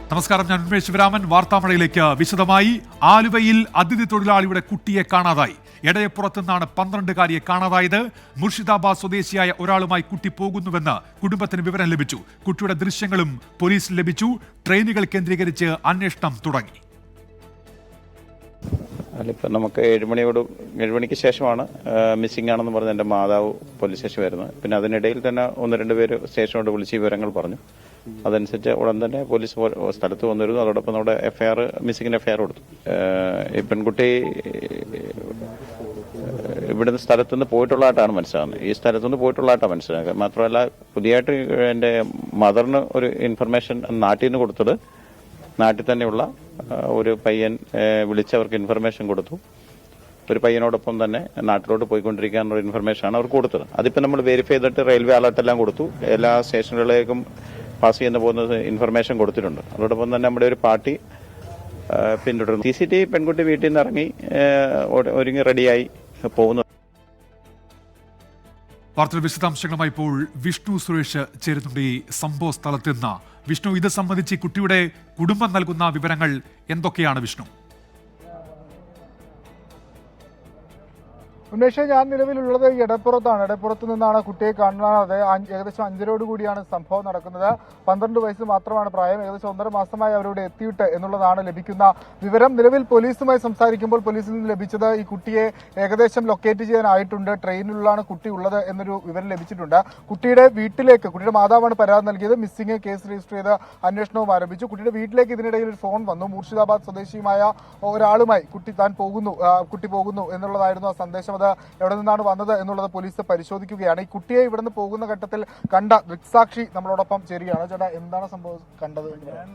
നമസ്കാരം, ഞാൻ ഉന്മേഷ് ശിവരാമൻ. വാർത്താമഴയിലേക്ക് വിശദമായി. ആലുവയിൽ അതിഥി തൊഴിലാളിയുടെ കുട്ടിയെ കാണാതായി. എടയപ്പുറത്ത് നിന്നാണ് 12-കാരിയെ കാണാതായത്. മുർഷിദാബാദ് സ്വദേശിയായ ഒരാളുമായി കുട്ടി പോകുന്നുവെന്ന് കുടുംബത്തിന് വിവരം ലഭിച്ചു. കുട്ടിയുടെ ദൃശ്യങ്ങളും പോലീസിന് ലഭിച്ചു. ട്രെയിനുകൾ കേന്ദ്രീകരിച്ച് അന്വേഷണം തുടങ്ങി. അതിപ്പോൾ നമുക്ക് 7 മണിക്ക് ശേഷമാണ് മിസ്സിംഗ് ആണെന്ന് പറഞ്ഞ് എൻ്റെ മാതാവ് പോലീസ് സ്റ്റേഷൻ വരുന്നത്. പിന്നെ അതിനിടയിൽ തന്നെ 1-2 പേര് സ്റ്റേഷനോട് വിളിച്ച് വിവരങ്ങൾ പറഞ്ഞു. അതനുസരിച്ച് ഉടൻ തന്നെ പോലീസ് സ്ഥലത്ത് വന്നിരുന്നു. അതോടൊപ്പം നമ്മുടെ മിസ്സിംഗിന് എഫ്ഐആർ കൊടുത്തു. ഈ പെൺകുട്ടി ഇവിടുന്ന് സ്ഥലത്തുനിന്ന് പോയിട്ടുള്ളതായിട്ടാണ് മനസ്സിലാകുന്നത്. ഈ സ്ഥലത്തുനിന്ന് പോയിട്ടുള്ളതായിട്ടാണ് മനസ്സിലാക്കുക. മാത്രമല്ല, പുതിയതായിട്ട് എൻ്റെ മദറിന് ഒരു ഇൻഫർമേഷൻ നാട്ടിൽ നിന്ന് കൊടുത്തത്, നാട്ടിൽ തന്നെയുള്ള ഒരു പയ്യൻ വിളിച്ചവർക്ക് ഇൻഫർമേഷൻ കൊടുത്തു. ഒരു പയ്യനോടൊപ്പം തന്നെ നാട്ടിലോട്ട് പോയിക്കൊണ്ടിരിക്കാനുള്ള ഇൻഫർമേഷനാണ് അവർക്ക് കൊടുത്തത്. അതിപ്പോൾ നമ്മൾ വെരിഫൈ ചെയ്തിട്ട് റെയിൽവേ അലർട്ടെല്ലാം കൊടുത്തു. എല്ലാ സ്റ്റേഷനുകളിലേക്കും പാസ് ചെയ്യുന്ന പോകുന്ന ഇൻഫർമേഷൻ കൊടുത്തിട്ടുണ്ട്. അതോടൊപ്പം തന്നെ നമ്മുടെ ഒരു പാർട്ടി പിന്തുടരുന്നു. CCTV പെൺകുട്ടി വീട്ടിൽ നിന്ന് ഇറങ്ങി ഒരുങ്ങി റെഡിയായി പോകുന്നു. വാർത്തയുടെ വിശദാംശങ്ങളുമായി ഇപ്പോൾ വിഷ്ണു സുരേഷ് ചേരുന്നുണ്ട് ഈ സംഭവ സ്ഥലത്ത് നിന്ന്. വിഷ്ണു, ഇത് സംബന്ധിച്ച് കുട്ടിയുടെ കുടുംബം നൽകുന്ന വിവരങ്ങൾ എന്തൊക്കെയാണ് വിഷ്ണു? ഉന്മേഷ്, ഞാൻ നിലവിലുള്ളത് എടപ്പുറത്താണ്. എടപ്പുറത്ത് നിന്നാണ് കുട്ടിയെ കാണാതെ. ഏകദേശം 5:30 കൂടിയാണ് സംഭവം നടക്കുന്നത്. 12 വയസ്സ് മാത്രമാണ് പ്രായം. ഏകദേശം 1.5 മാസമായി അവരോട് എത്തിയിട്ട് എന്നുള്ളതാണ് ലഭിക്കുന്ന വിവരം. നിലവിൽ പോലീസുമായി സംസാരിക്കുമ്പോൾ പോലീസിൽ നിന്ന് ലഭിച്ചത് ഈ കുട്ടിയെ ഏകദേശം ലൊക്കേറ്റ് ചെയ്യാനായിട്ടുണ്ട്, ട്രെയിനിലുള്ളാണ് കുട്ടി ഉള്ളത് എന്നൊരു വിവരം ലഭിച്ചിട്ടുണ്ട്. കുട്ടിയുടെ വീട്ടിലേക്ക്, കുട്ടിയുടെ മാതാവാണ് പരാതി നൽകിയത്. മിസ്സിംഗ് കേസ് രജിസ്റ്റർ ചെയ്ത് അന്വേഷണവും ആരംഭിച്ചു. കുട്ടിയുടെ വീട്ടിലേക്ക് ഇതിനിടയിൽ ഒരു ഫോൺ വന്നു. മുർഷിദാബാദ് സ്വദേശിയുമായ ഒരാളുമായി കുട്ടി പോകുന്നു എന്നുള്ളതായിരുന്നു ആ സന്ദേശം. അത് എവിടെ നിന്നാണ് വന്നത് എന്നുള്ളത് പോലീസ് പരിശോധിക്കുകയാണ്. ഈ കുട്ടിയെ ഇവിടുന്ന് പോകുന്ന ഘട്ടത്തിൽ കണ്ട ദൃക്സാക്ഷി നമ്മളോടൊപ്പം ചേരുകയാണ്. ചേട്ടാ, എന്താണ് സംഭവം കണ്ടത്? ഞാൻ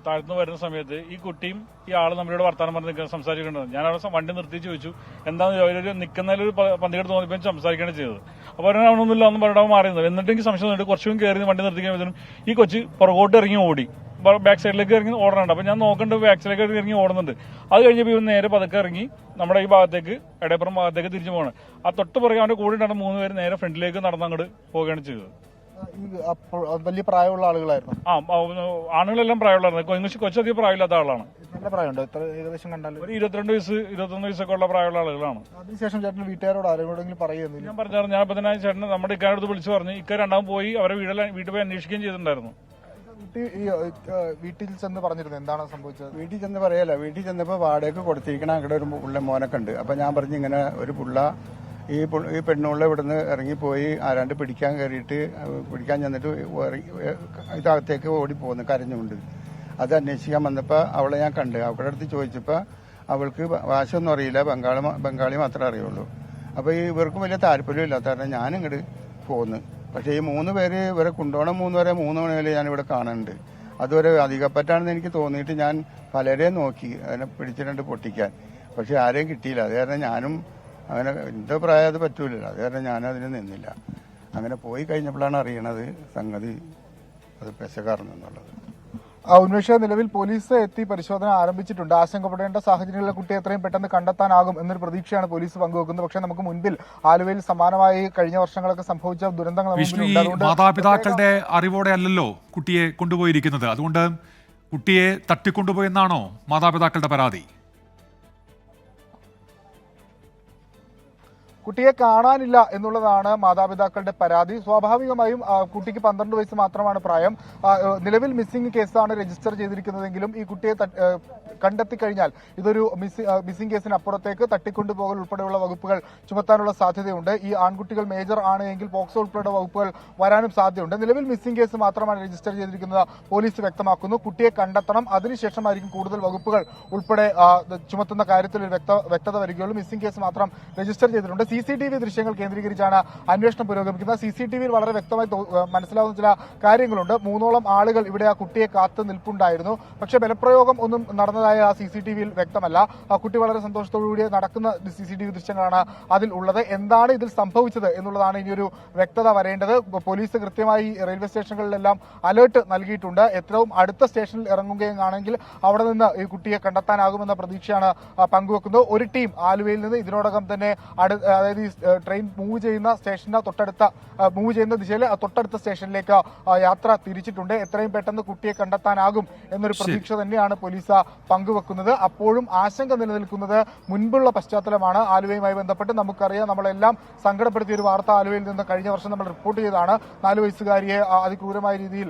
താഴ്ന്നു വരുന്ന സമയത്ത് ഈ കുട്ടിയും ഈ ആള് നമ്മളോട് വർത്താനം പറഞ്ഞ് സംസാരിക്കേണ്ടത്. ഞാൻ അവിടെ വണ്ടി നിർത്തി ചോദിച്ചു, എന്താണെന്ന് അവരൊരു നിൽക്കുന്നതിലൊരു പന്തികെടുത്ത് തോന്നിയപ്പോൾ സംസാരിക്കുകയാണ് ചെയ്തത്. അപ്പോൾ അവരൊന്നുമില്ല ഒന്നും പറഞ്ഞാൽ മാറിയത്. എന്നിട്ട് എനിക്ക് സംശയം തോന്നിയിട്ട് കുറച്ചും കയറി വണ്ടി നിർത്തിക്കുമ്പോഴത്തേനും ഈ കൊച്ച് പുറകോട്ട് ഇറങ്ങി ഓടി. ബാക്ക് സൈഡിലേക്ക് ഇറങ്ങി ഓടാനുണ്ട്. അപ്പൊ ഞാൻ നോക്കേണ്ടത് ബാക്ക് സൈഡിലേക്ക് ഇറങ്ങി ഓടുന്നുണ്ട്. അത് കഴിഞ്ഞപ്പോൾ ഇവൻ നേരെ പതുക്കെ ഇറങ്ങി നമ്മുടെ ഈ ഭാഗത്തേക്ക്, എടയപ്പുറം ഭാഗത്തേക്ക് തിരിച്ചു പോകണം. ആ തൊട്ട് പുറകെ അവന്റെ കൂടെ ഉണ്ടായിരുന്ന 3 പേര് നേരെ ഫ്രണ്ടിലേക്ക് നടന്നങ്ങോട്ട് പോവുകയാണ് ചെയ്തത്. വലിയ പ്രായമുള്ള ആളുകളായിരുന്നു. ആണുങ്ങളെല്ലാം പ്രായമുള്ളായിരുന്നു. കൊച്ചധികം പ്രായമില്ലാത്ത ആളാണ്. നല്ല പ്രായമുണ്ട്. ഏകദേശം കണ്ടാൽ ഒരു 22 വയസ്സ് 21 വയസ്സൊക്കെ ഉള്ള പ്രായമുള്ള ആളുകളാണ്. അതിനുശേഷം ചേട്ടൻ വീട്ടുകാരോട് ആരോടെങ്കിലും പറയുന്നില്ല? ഞാൻ പറഞ്ഞായിരുന്നു. ഞാൻ ഇപ്പൊ തന്നെ ചേട്ടൻ നമ്മുടെ ഇക്കാരടുത്ത് വിളിച്ചു പറഞ്ഞു. രണ്ടാമത് പോയി അവരെ വീട്ടിൽ പോയി അന്വേഷിക്കുകയും ചെയ്തിട്ടുണ്ടായിരുന്നു. വീട്ടിൽ ചെന്ന് പറഞ്ഞിരുന്നു എന്താണ് സംഭവിച്ചത്? വീട്ടിൽ ചെന്ന് പറയല്ല. വീട്ടിൽ ചെന്നപ്പോൾ വാടകയ്ക്ക് കൊടുത്തിരിക്കണ അവിടെ ഒരു പുള്ള മോനൊക്കെ ഉണ്ട്. അപ്പൊ ഞാൻ പറഞ്ഞു, ഇങ്ങനെ ഒരു പുള്ള ഈ പെണ്ണുള്ള ഇവിടുന്ന് ഇറങ്ങിപ്പോയി ആരാണ്ട് പിടിക്കാൻ ചെന്നിട്ട് ഇതകത്തേക്ക് ഓടിപ്പോകുന്നു കരഞ്ഞുകൊണ്ട്. അത് അന്വേഷിക്കാൻ വന്നപ്പോൾ അവളെ ഞാൻ കണ്ട്. അവളുടെ അടുത്ത് ചോദിച്ചപ്പോൾ അവൾക്ക് ഭാഷയൊന്നും അറിയില്ല, ബംഗാളി മാത്രമേ അറിയുള്ളൂ. അപ്പോൾ ഇവർക്കും വലിയ താല്പര്യമില്ലാത്ത കാരണം ഞാൻ ഇങ്ങോട്ട് പോന്നു. പക്ഷേ ഈ 3 പേര് ഇവരെ കൊണ്ടുപോകണം. 3 വരെ 3 മണി വരെ ഞാനിവിടെ കാണുന്നുണ്ട്. അതുവരെ അധികപ്പറ്റാണെന്ന് എനിക്ക് തോന്നിയിട്ട് ഞാൻ പലരെയും നോക്കി അതിനെ പിടിച്ചിട്ടുണ്ട് പൊട്ടിക്കാൻ. പക്ഷെ ആരെയും കിട്ടിയില്ല. അത് കാരണം ഞാനും അങ്ങനെ എന്തോ പ്രായം അത് പറ്റൂലല്ലോ. അത് കാരണം ഞാനതിന് നിന്നില്ല. അങ്ങനെ പോയി കഴിഞ്ഞപ്പോഴാണ് അറിയണത് സംഗതി അത് പെശകാർന്നെന്നുള്ളത്. ഉന്മേഷ, നിലവിൽ പോലീസ് എത്തി പരിശോധന ആരംഭിച്ചിട്ടുണ്ട്. ആശങ്കപ്പെടേണ്ട സാഹചര്യങ്ങളിലെ കുട്ടിയെ എത്രയും പെട്ടെന്ന് കണ്ടെത്താനാകും എന്നൊരു പ്രതീക്ഷയാണ് പോലീസ് പങ്കുവെക്കുന്നത്. പക്ഷേ നമുക്ക് മുൻപിൽ ആലുവയിൽ സമാനമായി കഴിഞ്ഞ വർഷങ്ങളൊക്കെ സംഭവിച്ച ദുരന്തങ്ങൾ മാതാപിതാക്കളുടെ അറിവോടെ അല്ലല്ലോ കുട്ടിയെ കൊണ്ടുപോയിരിക്കുന്നത്. അതുകൊണ്ട് കുട്ടിയെ തട്ടിക്കൊണ്ടുപോയെന്നാണോ മാതാപിതാക്കളുടെ പരാതി? കുട്ടിയെ കാണാനില്ല എന്നുള്ളതാണ് മാതാപിതാക്കളുടെ പരാതി. സ്വാഭാവികമായും കുട്ടിക്ക് 12 വയസ്സ് മാത്രമാണ് പ്രായം. നിലവിൽ മിസ്സിംഗ് കേസാണ് രജിസ്റ്റർ ചെയ്തിരിക്കുന്നതെങ്കിലും ഈ കുട്ടിയെ കണ്ടെത്തി കഴിഞ്ഞാൽ ഇതൊരു മിസ്സിംഗ് കേസിന് അപ്പുറത്തേക്ക് തട്ടിക്കൊണ്ടുപോകൽ ഉൾപ്പെടെയുള്ള വകുപ്പുകൾ ചുമത്താനുള്ള സാധ്യതയുണ്ട്. ഈ ആൺകുട്ടികൾ മേജർ ആണ് എങ്കിൽ പോക്സോ ഉൾപ്പെടെ വകുപ്പുകൾ വരാനും സാധ്യതയുണ്ട്. നിലവിൽ മിസ്സിംഗ് കേസ് മാത്രമാണ് രജിസ്റ്റർ ചെയ്തിരിക്കുന്നത് പോലീസ് വ്യക്തമാക്കുന്നു. കുട്ടിയെ കണ്ടെത്തണം, അതിനുശേഷമായിരിക്കും കൂടുതൽ വകുപ്പുകൾ ഉൾപ്പെടെ ചുമത്തുന്ന കാര്യത്തിൽ ഒരു വ്യക്തത വരികയുള്ളൂ. മിസ്സിംഗ് കേസ് മാത്രം രജിസ്റ്റർ ചെയ്തിട്ടുണ്ട്. CCTV ദൃശ്യങ്ങൾ കേന്ദ്രീകരിച്ചാണ് അന്വേഷണം പുരോഗമിക്കുന്നത്. CCTVയിൽ വളരെ വ്യക്തമായി മനസ്സിലാവുന്ന ചില കാര്യങ്ങളുണ്ട്. 3ഓളം ആളുകൾ ഇവിടെ ആ കുട്ടിയെ കാത്തു നിൽപ്പുണ്ടായിരുന്നു. പക്ഷേ ബലപ്രയോഗം ഒന്നും നടന്നതായി ആ CCTVയിൽ വ്യക്തമല്ല. ആ കുട്ടി വളരെ സന്തോഷത്തോടുകൂടി നടക്കുന്ന CCTV ദൃശ്യങ്ങളാണ് അതിൽ ഉള്ളത്. എന്താണ് ഇതിൽ സംഭവിച്ചത് എന്നുള്ളതാണ് ഇനിയൊരു വ്യക്തത വരേണ്ടത്. പോലീസ് കൃത്യമായി റെയിൽവേ സ്റ്റേഷനുകളിലെല്ലാം അലേർട്ട് നൽകിയിട്ടുണ്ട്. ഏറ്റവും അടുത്ത സ്റ്റേഷനിൽ ഇറങ്ങുകയാണെങ്കിൽ അവിടെ നിന്ന് ഈ കുട്ടിയെ കണ്ടെത്താനാകുമെന്ന പ്രതീക്ഷയാണ് പങ്കുവെക്കുന്നത്. ഒരു ടീം ആലുവയിൽ നിന്ന് ഇതിനോടകം തന്നെ അതായത് ഈ ട്രെയിൻ മൂവ് ചെയ്യുന്ന സ്റ്റേഷന് മൂവ് ചെയ്യുന്ന ദിശയിൽ തൊട്ടടുത്ത സ്റ്റേഷനിലേക്ക് യാത്ര തിരിച്ചിട്ടുണ്ട്. എത്രയും പെട്ടെന്ന് കുട്ടിയെ കണ്ടെത്താനാകും എന്നൊരു പ്രതീക്ഷ തന്നെയാണ് പോലീസ് പങ്കുവെക്കുന്നത്. അപ്പോഴും ആശങ്ക നിലനിൽക്കുന്നത് മുൻപുള്ള പശ്ചാത്തലമാണ്. ആലുവയുമായി ബന്ധപ്പെട്ട് നമുക്കറിയാം, നമ്മളെല്ലാം സങ്കടപ്പെടുത്തിയ ഒരു വാർത്ത ആലുവയിൽ നിന്ന് കഴിഞ്ഞ വർഷം നമ്മൾ റിപ്പോർട്ട് ചെയ്തതാണ്. 4 വയസ്സുകാരിയെ അതിക്രൂരമായ രീതിയിൽ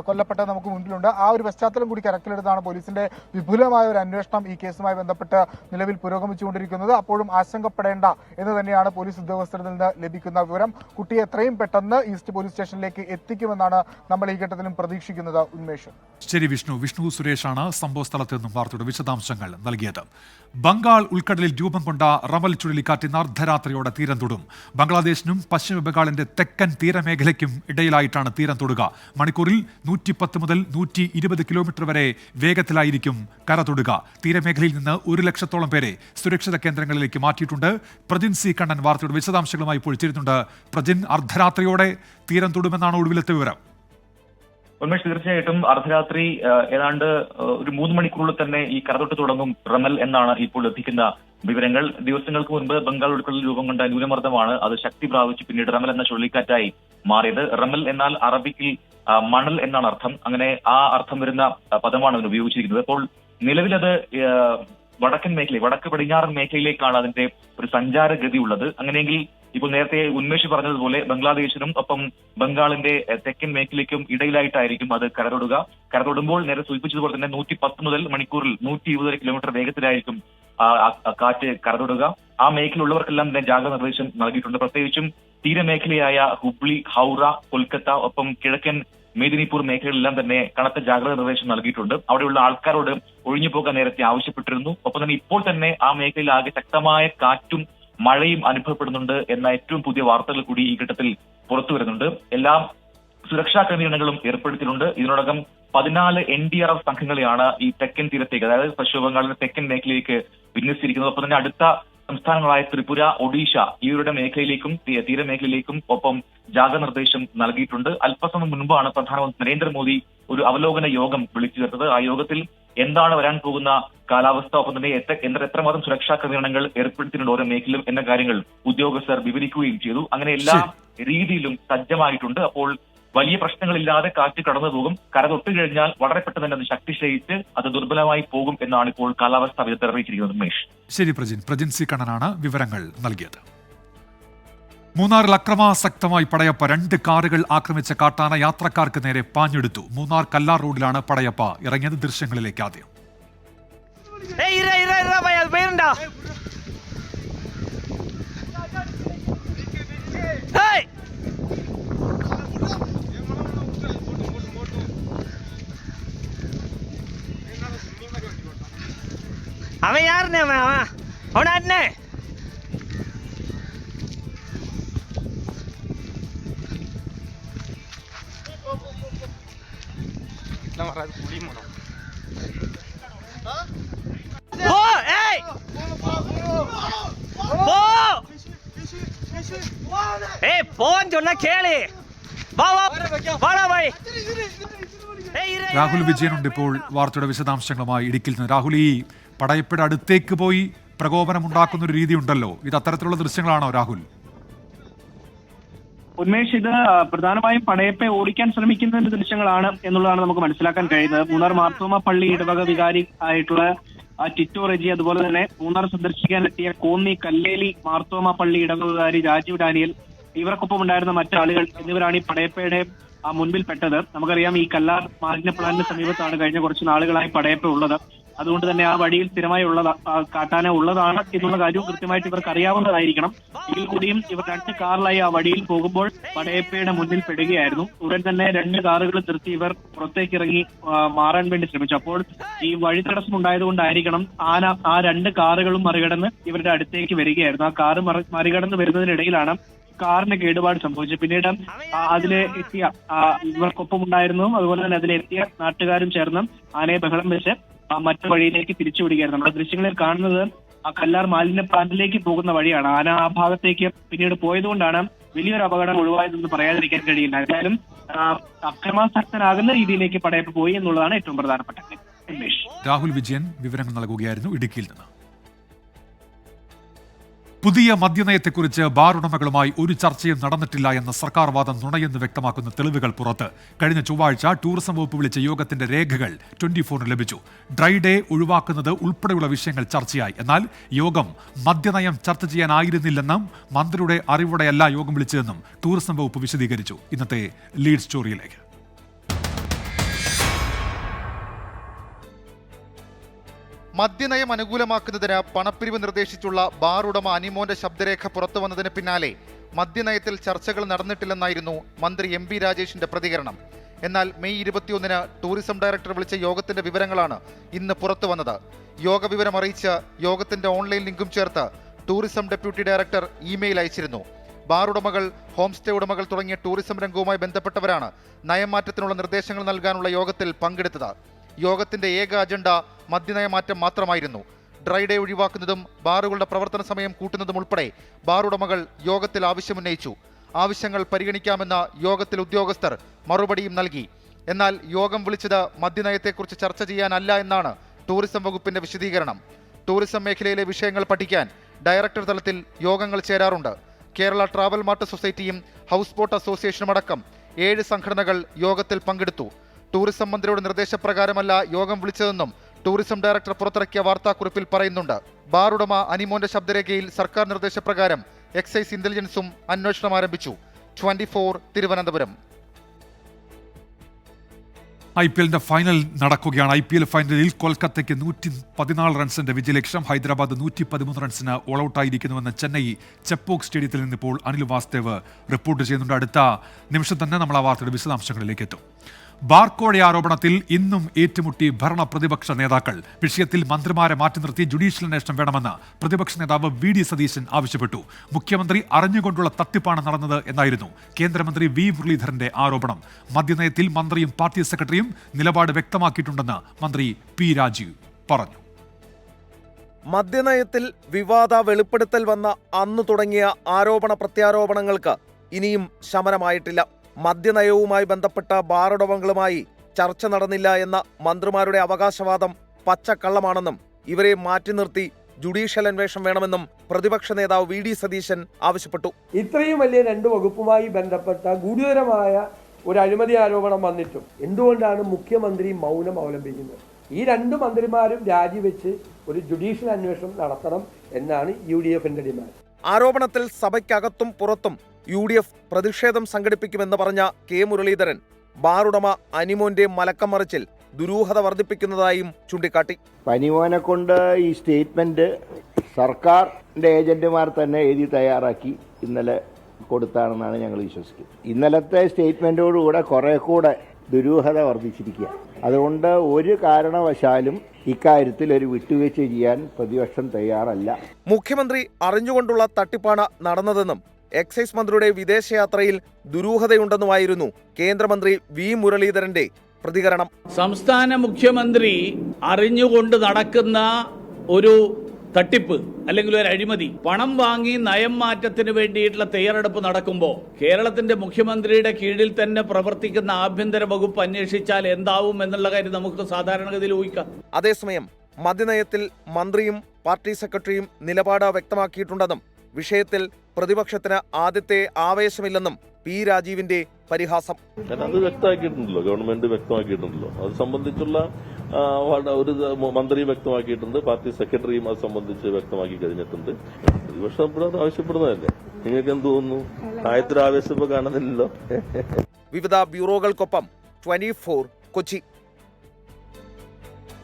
കൊല്ലപ്പെട്ടത് നമുക്ക് മുൻപിലുണ്ട്. ആ ഒരു പശ്ചാത്തലം കൂടി കണക്കിലെടുത്താണ് പോലീസിന്റെ വിപുലമായ ഒരു അന്വേഷണം ഈ കേസുമായി ബന്ധപ്പെട്ട് നിലവിൽ പുരോഗമിച്ചുകൊണ്ടിരിക്കുന്നത്. അപ്പോഴും ആശങ്കപ്പെടേണ്ട എന്ന് തന്നെയാണ് പോലീസ് ഉദ്യോഗസ്ഥരിൽ നിന്ന് ലഭിക്കുന്ന വിവരം. കുട്ടിയെ എത്രയും പെട്ടെന്ന് ഈസ്റ്റ് പോലീസ് സ്റ്റേഷനിലേക്ക് എത്തിക്കുമെന്നാണ് നമ്മൾ ഈ ഘട്ടത്തിലും പ്രതീക്ഷിക്കുന്നത്. ഉന്മേഷ്. ശരി വിഷ്ണു സുരേഷാണ് സംഭവ സ്ഥലത്ത് നിന്നും വാർത്തയുടെ വിശദാംശങ്ങൾ നൽകിയത്. ബംഗാൾ ഉൾക്കടലിൽ രൂപം കൊണ്ട റമൽ ചുഴലിക്കാറ്റ് ഇന്ന് അർദ്ധരാത്രിയോടെ തീരം തൊടും. ബംഗ്ലാദേശിനും പശ്ചിമ ബംഗാളിന്റെ തെക്കൻ തീരമേഖലയ്ക്കും ഇടയിലായിട്ടാണ് തീരം തൊടുക. മണിക്കൂറിൽ 110 മുതൽ 120 കിലോമീറ്റർ വരെ വേഗത്തിലായിരിക്കും കര തൊടുക. തീരമേഖലയിൽ നിന്ന് 1 ലക്ഷത്തോളം പേരെ സുരക്ഷിത കേന്ദ്രങ്ങളിലേക്ക് മാറ്റിയിട്ടുണ്ട്. പ്രജിൻ സി കണ്ണൻ വാർത്തയുടെ വിശദാംശങ്ങളുമായി ഇപ്പോൾ ചേരുന്നുണ്ട്. പ്രജിൻ, അർദ്ധരാത്രിയോടെ തീരം തൊടുമെന്നാണ് ഒടുവിലത്തെ വിവരം. ഉന്മേഷ്, തീർച്ചയായിട്ടും അർദ്ധരാത്രി ഏതാണ്ട് ഒരു 3 മണിക്കൂറിൽ തന്നെ ഈ കരതൊട്ട് തുടങ്ങും റമൽ എന്നാണ് ഇപ്പോൾ ലഭിക്കുന്ന വിവരങ്ങൾ. ദിവസങ്ങൾക്ക് മുൻപ് ബംഗാൾ ഉൾക്കടലിൽ രൂപം കൊണ്ട ന്യൂനമർദ്ദമാണ് അത് ശക്തി പ്രാപിച്ച് പിന്നീട് റമൽ എന്ന ചുഴലിക്കാറ്റായി മാറിയത്. റമൽ എന്നാൽ അറബിക്കിൽ മണൽ എന്നാണ് അർത്ഥം. അങ്ങനെ ആ അർത്ഥം വരുന്ന പദമാണ് അതിന് ഉപയോഗിച്ചിരിക്കുന്നത്. അപ്പോൾ നിലവിലത് വടക്കൻ മേഖല, വടക്ക് പടിഞ്ഞാറൻ മേഖലയിലേക്കാണ് അതിന്റെ ഒരു സഞ്ചാരഗതി ഉള്ളത്. അങ്ങനെയെങ്കിൽ ഇപ്പോൾ നേരത്തെ ഉന്മേഷ് പറഞ്ഞതുപോലെ ബംഗ്ലാദേശിനും ഒപ്പം ബംഗാളിന്റെ തെക്കൻ മേഖലയ്ക്കും ഇടയിലായിട്ടായിരിക്കും അത് കരതൊടുമ്പോൾ നേരെ സൂചിപ്പിച്ചതുപോലെ തന്നെ 110 മുതൽ മണിക്കൂറിൽ 120 കിലോമീറ്റർ വേഗത്തിലായിരിക്കും കാറ്റ് കരതൊടുക. ആ മേഖലയുള്ളവർക്കെല്ലാം തന്നെ ജാഗ്രത നിർദ്ദേശം നൽകിയിട്ടുണ്ട്. പ്രത്യേകിച്ചും തീരമേഖലയായ ഹുബ്ലി, ഹൗറ, കൊൽക്കത്ത ഒപ്പം കിഴക്കൻ മേദിനിപൂർ മേഖലകളിലെല്ലാം തന്നെ കനത്ത ജാഗ്രത നിർദ്ദേശം നൽകിയിട്ടുണ്ട്. അവിടെയുള്ള ആൾക്കാരോട് ഒഴിഞ്ഞു പോകാൻ നേരത്തെ ആവശ്യപ്പെട്ടിരുന്നു. ഒപ്പം തന്നെ ഇപ്പോൾ തന്നെ ആ മേഖലയിൽ ആകെ ശക്തമായ കാറ്റും മഴയും അനുഭവപ്പെടുന്നുണ്ട് എന്ന ഏറ്റവും പുതിയ വാർത്തകൾ കൂടി ഈ ഘട്ടത്തിൽ പുറത്തു വരുന്നുണ്ട്. എല്ലാ സുരക്ഷാ ക്രമീകരണങ്ങളും ഏർപ്പെടുത്തിയിട്ടുണ്ട്. ഇതിനോടകം 14 NDRF സംഘങ്ങളെയാണ് ഈ തെക്കൻ തീരത്തേക്ക്, അതായത് പശ്ചിമ ബംഗാളിന്റെ തെക്കൻ മേഖലയിലേക്ക് വിന്യസിച്ചിരിക്കുന്നത്. ഒപ്പം തന്നെ അടുത്ത സംസ്ഥാനങ്ങളായ ത്രിപുര, ഒഡീഷ ഇവരുടെ മേഖലയിലേക്കും തീരമേഖലയിലേക്കും ഒപ്പം ജാഗ്രത നിർദ്ദേശം നൽകിയിട്ടുണ്ട്. അല്പസമയം മുൻപാണ് പ്രധാനമന്ത്രി നരേന്ദ്രമോദി ഒരു അവലോകന യോഗം വിളിച്ചു ചേർത്തത്. ആ യോഗത്തിൽ എന്താണ് വരാൻ പോകുന്ന കാലാവസ്ഥ, ഒപ്പം തന്നെ എത്രമാത്രം സുരക്ഷാ ക്രമീകരണങ്ങൾ ഏർപ്പെടുത്തിയിട്ടുണ്ട് ഓരോ മേഖലയിലും എന്ന കാര്യങ്ങൾ ഉദ്യോഗസ്ഥർ വിവരിക്കുകയും ചെയ്തു. അങ്ങനെ എല്ലാ രീതിയിലും സജ്ജമായിട്ടുണ്ട്. അപ്പോൾ വലിയ പ്രശ്നങ്ങളില്ലാതെ കാറ്റ് കടന്നു പോകും. കര തൊട്ട് കഴിഞ്ഞാൽ വളരെ പെട്ടെന്ന് തന്നെ അത് ശക്തി ക്ഷയിച്ച് അത് ദുർബലമായി പോകും എന്നാണ് ഇപ്പോൾ കാലാവസ്ഥാ വിദഗ്ധർ അറിയിച്ചിരിക്കുന്നത്. ഉന്മേഷ്. ശരി പ്രജിൻ സി കണ്ണനാണ് വിവരങ്ങൾ നൽകിയത്. മൂന്നാറിൽ അക്രമാസക്തമായി പടയപ്പ 2 കാറുകൾ ആക്രമിച്ച കാട്ടാന യാത്രക്കാർക്ക് നേരെ പാഞ്ഞെടുത്തു. മൂന്നാർ കല്ലാർ റോഡിലാണ് പടയപ്പ ഇറങ്ങിയത്. ദൃശ്യങ്ങളിലേക്ക് ആദ്യം. அவன் யாருண்ணே? அவனாண்ணே போன்னு சொன்னா கேளு. வாடா பாய். രാഹുൽ വിജയനുണ്ട് ഇപ്പോൾ വാർത്തയുടെ വിശദാംശങ്ങളുമായി ഇടുക്കിയിൽ നിന്ന്. രാഹുൽ, ഈ പടയപ്പയുടെ അടുത്തേക്ക് പോയി പ്രകോപനമുണ്ടാക്കുന്ന ഒരു രീതി ഉണ്ടല്ലോ, ഇത് അത്തരത്തിലുള്ള ദൃശ്യങ്ങളാണോ രാഹുൽ? ഉന്മേഷ്, ഇത് പ്രധാനമായും പടയപ്പെ ഓടിക്കാൻ ശ്രമിക്കുന്നതിന്റെ ദൃശ്യങ്ങളാണ് എന്നുള്ളതാണ് നമുക്ക് മനസ്സിലാക്കാൻ കഴിയുന്നത്. മൂന്നാർ മാർത്തോമ പള്ളി ഇടവക വികാരി ആയിട്ടുള്ള ടിറ്റോ റെജി, അതുപോലെ തന്നെ മൂന്നാർ സന്ദർശിക്കാനെത്തിയ കോന്നി കല്ലേലി മാർത്തോമ പള്ളി ഇടവക വികാരി രാജീവ് ഡാനിയൽ, ഇവർക്കൊപ്പം ഉണ്ടായിരുന്ന മറ്റാളുകൾ എന്നിവരാണ് ഈ പടയപ്പയുടെ മുൻപിൽ പെട്ടത്. നമുക്കറിയാം, ഈ കല്ലാർ മാലിന്യ പ്ലാന്റിന് സമീപത്താണ് കഴിഞ്ഞ കുറച്ച് നാളുകളായി പടയപ്പ ഉള്ളത്. അതുകൊണ്ട് തന്നെ ആ വഴിയിൽ സ്ഥിരമായി കാട്ടാന ഉള്ളതാണ് എന്നുള്ള കാര്യവും കൃത്യമായിട്ട് ഇവർക്ക് അറിയാവുന്നതായിരിക്കണം. ഇതിൽ കൂടിയും ഇവർ 2 കാറിലായി ആ വഴിയിൽ പോകുമ്പോൾ പടയപ്പയുടെ മുന്നിൽ പെടുകയായിരുന്നു. ഉടൻ തന്നെ 2 കാറുകൾ നിർത്തി ഇവർ പുറത്തേക്ക് ഇറങ്ങി മാറാൻ വേണ്ടി ശ്രമിച്ചു. അപ്പോൾ ഈ വഴി തടസ്സം ഉണ്ടായതുകൊണ്ടായിരിക്കണം ആന ആ 2 കാറുകളും മറികടന്ന് ഇവരുടെ അടുത്തേക്ക് വരികയായിരുന്നു. ആ കാറ് മറികടന്ന് വരുന്നതിനിടയിലാണ് കാറിന് കേടുപാട് സംഭവിച്ചു. പിന്നീട് അതിലെ എത്തിയ ഇവർക്കൊപ്പം ഉണ്ടായിരുന്നു, അതുപോലെ തന്നെ അതിലെത്തിയ നാട്ടുകാരും ചേർന്ന് ആനയെ ബഹളം വെച്ച് മറ്റു വഴിയിലേക്ക് തിരിച്ചുവിടുകയായിരുന്നു. നമ്മുടെ ദൃശ്യങ്ങളിൽ കാണുന്നത് ആ കല്ലാർ മാലിന്യ പ്ലാന്റിലേക്ക് പോകുന്ന വഴിയാണ്. ആന ആ ഭാഗത്തേക്ക് പിന്നീട് പോയതുകൊണ്ടാണ് വലിയൊരു അപകടം ഒഴിവായതെന്ന് പറയാതിരിക്കാൻ കഴിയില്ല. എന്തായാലും അക്രമാസക്തനാകുന്ന രീതിയിലേക്ക് പടയപ്പ് പോയി എന്നുള്ളതാണ് ഏറ്റവും പ്രധാനപ്പെട്ട കാര്യം. രാഹുൽ വിജയൻ വിവരങ്ങൾ നൽകുകയായിരുന്നു ഇടുക്കിയിൽ നിന്ന്. പുതിയ മദ്യനയത്തെക്കുറിച്ച് ബാർ ഉടമകളുമായി ഒരു ചർച്ചയും നടന്നിട്ടില്ല എന്ന സർക്കാർ വാദം നുണയെന്ന് വ്യക്തമാക്കുന്ന തെളിവുകൾ പുറത്ത്. കഴിഞ്ഞ ചൊവ്വാഴ്ച ടൂറിസം വകുപ്പ് വിളിച്ച യോഗത്തിന്റെ രേഖകൾ 24 ലഭിച്ചു. ഡ്രൈ ഡേ ഒഴിവാക്കുന്നത് ഉൾപ്പെടെയുള്ള വിഷയങ്ങൾ ചർച്ചയായി. എന്നാൽ യോഗം മദ്യനയം ചർച്ച ചെയ്യാനായിരുന്നില്ലെന്നും മന്ത്രിയുടെ അറിവോടെയല്ല യോഗം വിളിച്ചതെന്നും ടൂറിസം വകുപ്പ് വിശദീകരിച്ചു. ഇന്നത്തെ ലീഡ് സ്റ്റോറിയിലേക്ക്. മദ്യനയം അനുകൂലമാക്കുന്നതിന് പണപ്പിരിവ് നിർദ്ദേശിച്ചുള്ള ബാർ ഉടമ അനിമോന്റെ ശബ്ദരേഖ പുറത്തുവന്നതിന് പിന്നാലെ മദ്യനയത്തിൽ ചർച്ചകൾ നടന്നിട്ടില്ലെന്നായിരുന്നു മന്ത്രി MP രാജേഷിന്റെ പ്രതികരണം. എന്നാൽ മെയ് 21-ന് ടൂറിസം ഡയറക്ടർ വിളിച്ച യോഗത്തിന്റെ വിവരങ്ങളാണ് ഇന്ന് പുറത്തുവന്നത്. യോഗ വിവരം അറിയിച്ച് യോഗത്തിന്റെ ഓൺലൈൻ ലിങ്കും ചേർത്ത് ടൂറിസം ഡെപ്യൂട്ടി ഡയറക്ടർ ഇമെയിൽ അയച്ചിരുന്നു. ബാർ ഉടമകൾ, ഹോം സ്റ്റേ ഉടമകൾ തുടങ്ങിയ ടൂറിസം രംഗവുമായി ബന്ധപ്പെട്ടവരാണ് നയമാറ്റത്തിനുള്ള നിർദ്ദേശങ്ങൾ നൽകാനുള്ള യോഗത്തിൽ പങ്കെടുത്തത്. യോഗത്തിന്റെ ഏക അജണ്ട മദ്യനയമാറ്റം മാത്രമായിരുന്നു. ഡ്രൈ ഡേ ഒഴിവാക്കുന്നതും ബാറുകളുടെ പ്രവർത്തന സമയം കൂട്ടുന്നതും ഉൾപ്പെടെ ബാർ ഉടമകൾ യോഗത്തിൽ ആവശ്യമുന്നയിച്ചു. ആവശ്യങ്ങൾ പരിഗണിക്കാമെന്ന യോഗത്തിൽ ഉദ്യോഗസ്ഥർ മറുപടിയും നൽകി. എന്നാൽ യോഗം വിളിച്ചത് മദ്യനയത്തെക്കുറിച്ച് ചർച്ച ചെയ്യാനല്ല എന്നാണ് ടൂറിസം വകുപ്പിന്റെ വിശദീകരണം. ടൂറിസം മേഖലയിലെ വിഷയങ്ങൾ പഠിക്കാൻ ഡയറക്ടർ തലത്തിൽ യോഗങ്ങൾ ചേരാറുണ്ട്. കേരള ട്രാവൽ മാർട്ട് സൊസൈറ്റിയും ഹൗസ് ബോട്ട് അസോസിയേഷനും അടക്കം 7 സംഘടനകൾ യോഗത്തിൽ പങ്കെടുത്തു. ടൂറിസം മന്ത്രിയുടെ നിർദ്ദേശപ്രകാരമല്ല യോഗം വിളിച്ചതെന്നും ടൂറിസം ഡയറക്ടർ പുറത്തിറക്കിയ വാർത്താക്കുറിപ്പിൽ പറയുന്നുണ്ട്. ബാർ ഉടമ അനിമോന്റെ ശബ്ദരേഖയിൽ സർക്കാർ നിർദ്ദേശപ്രകാരം എക്സൈസ് ഇന്റലിജൻസും അന്വേഷണം ആരംഭിച്ചു. 24 തിരുവനന്തപുരം. IPL ഫൈനൽ നടക്കുകയാണ്. IPL ഫൈനലിൽ കൊൽക്കത്തയ്ക്ക് 114 റൺസിന്റെ വിജയലക്ഷ്യം. ഹൈദരാബാദ് 113 റൺസിന് ഓൾ ഔട്ടായിരിക്കുന്നുവെന്ന് ചെന്നൈ ചെപ്പോക്ക് സ്റ്റേഡിയത്തിൽ നിന്നിപ്പോൾ അനിൽ വാസ്തവ് റിപ്പോർട്ട് ചെയ്യുന്നുണ്ട്. അടുത്ത നിമിഷം തന്നെ നമ്മൾ ആ വാർത്തയുടെ വിശദാംശങ്ങളിലേക്ക് എത്തും. ബാർക്കോഴ ആരോപണത്തിൽ ഇന്നും ഏറ്റുമുട്ടി ഭരണ പ്രതിപക്ഷ നേതാക്കൾ. വിഷയത്തിൽ മന്ത്രിമാരെ മാറ്റി നിർത്തി ജുഡീഷ്യൽ അന്വേഷണം വേണമെന്ന് പ്രതിപക്ഷ നേതാവ് VD സതീശൻ ആവശ്യപ്പെട്ടു. മുഖ്യമന്ത്രി അറിഞ്ഞുകൊണ്ടുള്ള തട്ടിപ്പാണ് നടന്നത് എന്നായിരുന്നു കേന്ദ്രമന്ത്രി V മുരളീധരന്റെ ആരോപണം. മദ്യനയത്തിൽ മന്ത്രിയും പാർട്ടി സെക്രട്ടറിയും നിലപാട് വ്യക്തമാക്കിയിട്ടുണ്ടെന്ന് മന്ത്രി P രാജീവ് പറഞ്ഞു. മദ്യനയത്തിൽ വിവാദ വെളിപ്പെടുത്തൽ വന്ന അന്നു തുടങ്ങിയ ആരോപണ പ്രത്യാരോപണങ്ങൾക്ക് ഇനിയും ശമനമായിട്ടില്ല. മദ്യനയവുമായി ബന്ധപ്പെട്ട ബാറുടമകളുമായി ചർച്ച നടന്നില്ല എന്ന മന്ത്രിമാരുടെ അവകാശവാദം പച്ചക്കള്ളമാണെന്നും ഇവരെ മാറ്റി നിർത്തി ജുഡീഷ്യൽ അന്വേഷണം വേണമെന്നും പ്രതിപക്ഷ നേതാവ് VD സതീശൻ ആവശ്യപ്പെട്ടു. ഇത്രയും വലിയ 2 വകുപ്പുമായി ബന്ധപ്പെട്ട ഗുരുതരമായ ഒരു അഴിമതി ആരോപണം വന്നിട്ടും എന്തുകൊണ്ടാണ് മുഖ്യമന്ത്രി മൗനം അവലംബിക്കുന്നത്? ഈ 2 മന്ത്രിമാരും രാജിവെച്ച് ഒരു ജുഡീഷ്യൽ അന്വേഷണം നടത്തണം എന്നാണ് UDFന്റെ ഡിമാൻഡ്. ആരോപണത്തിൽ സഭയ്ക്കകത്തും പുറത്തും UDF പ്രതിഷേധം സംഘടിപ്പിക്കുമെന്ന് പറഞ്ഞ K മുരളീധരൻ ബാറുടമ അനിമോന്റെ മലക്കമറിച്ചിൽ ദുരൂഹത വർദ്ധിപ്പിക്കുന്നതായും ചൂണ്ടിക്കാട്ടി. അനിമോനെ കൊണ്ട് ഈ സ്റ്റേറ്റ്മെന്റ് സർക്കാരിന്റെ ഏജന്റുമാർ തന്നെ എഴുതി തയ്യാറാക്കി ഇന്നലെ കൊടുത്താണെന്നാണ് ഞങ്ങൾ വിശ്വസിക്കുന്നത്. ഇന്നലത്തെ സ്റ്റേറ്റ്മെന്റോടുകൂടെ കുറെ കൂടെ ദുരൂഹത വർദ്ധിച്ചിരിക്കുക. അതുകൊണ്ട് ഒരു കാരണവശാലും ഇക്കാര്യത്തിൽ ഒരു വിട്ടുവീഴ്ച ചെയ്യാൻ പ്രതിപക്ഷം തയ്യാറല്ല. മുഖ്യമന്ത്രി അറിഞ്ഞുകൊണ്ടുള്ള തട്ടിപ്പാണ് നടന്നതെന്നും എക്സൈസ് മന്ത്രിയുടെ വിദേശയാത്രയിൽ ദുരൂഹതയുണ്ടെന്നുമായിരുന്നു കേന്ദ്രമന്ത്രി V മുരളീധരന്റെ പ്രതികരണം. സംസ്ഥാന മുഖ്യമന്ത്രി അറിഞ്ഞുകൊണ്ട് നടക്കുന്ന ഒരു തട്ടിപ്പ് അല്ലെങ്കിൽ ഒരു അഴിമതി, പണം വാങ്ങി നയം മാറ്റത്തിന് വേണ്ടിയിട്ടുള്ള തയ്യാറെടുപ്പ് നടക്കുമ്പോൾ കേരളത്തിന്റെ മുഖ്യമന്ത്രിയുടെ കീഴിൽ തന്നെ പ്രവർത്തിക്കുന്ന ആഭ്യന്തര വകുപ്പ് അന്വേഷിച്ചാൽ എന്താവും എന്നുള്ള കാര്യം നമുക്ക് സാധാരണഗതിയിൽ ഊഹിക്കാം. അതേസമയം മദ്യനയത്തിൽ മന്ത്രിയും പാർട്ടി സെക്രട്ടറിയും നിലപാട് വ്യക്തമാക്കിയിട്ടുണ്ടെന്നും വിഷയത്തിൽ പ്രതിപക്ഷത്തിന് ആദ്യത്തെ ആവേശമില്ലെന്നും P രാജീവിന്റെ പരിഹാസം. അത് വ്യക്തമാക്കിയിട്ടുണ്ടല്ലോ, ഗവൺമെന്റ് വ്യക്തമാക്കിയിട്ടുണ്ടല്ലോ. അത് സംബന്ധിച്ചുള്ള ഒരു മന്ത്രി വ്യക്തമാക്കിയിട്ടുണ്ട്, പാർട്ടി സെക്രട്ടറിയും അത് സംബന്ധിച്ച് വ്യക്തമാക്കി കഴിഞ്ഞിട്ടുണ്ട്. പ്രതിപക്ഷം ആവശ്യപ്പെടുന്നതല്ലേ? നിങ്ങൾക്ക് എന്ത് തോന്നുന്നു? ആയത്തൊരു ആവേശം ഇപ്പൊ കാണുന്നില്ലല്ലോ. വിവിധ ബ്യൂറോകൾക്കൊപ്പം 24 കൊച്ചി.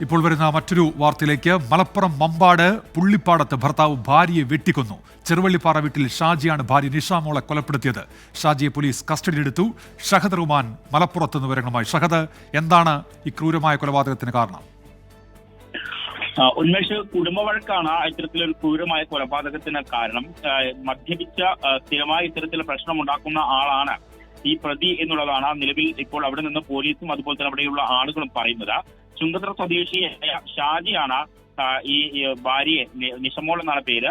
ഇപ്പോൾ വരുന്ന മറ്റൊരു വാർത്തയിലേക്ക്. മലപ്പുറം മമ്പാട് പുള്ളിപ്പാടത്ത് ഭർത്താവ് ഭാര്യയെ വെട്ടിക്കൊന്നു. ചെറുവള്ളിപ്പാറ വീട്ടിൽ ഷാജിയാണ് ഭാര്യ നിഷാമോളെ കൊലപ്പെടുത്തിയത്. ഷാജിയെ പോലീസ് കസ്റ്റഡിയിലെടുത്തു. ഷഹദ് റുമാൻ മലപ്പുറത്ത് നിന്ന് വിവരങ്ങളുമായി. ഷഹദ്, എന്താണ് ഈ ക്രൂരമായ കൊലപാതകത്തിന് കാരണം? ഉന്മേഷ്, കുടുംബ വഴക്കാണ് ഇത്തരത്തിലൊരു ക്രൂരമായ കൊലപാതകത്തിന് കാരണം. മദ്യപിച്ച സ്ഥിരമായി ഇത്തരത്തിലുള്ള പ്രശ്നമുണ്ടാക്കുന്ന ആളാണ് ഈ പ്രതി എന്നുള്ളതാണ് നിലവിൽ ഇപ്പോൾ അവിടെ നിന്ന് പോലീസും അതുപോലെ തന്നെ അവിടെയുള്ള ആളുകളും പറയുന്നത്. ചുങ്കത്തറ സ്വദേശിയായ ഷാജിയാണ് ഈ ഭാര്യയെ, നിഷമോൾ എന്നാണ് പേര്,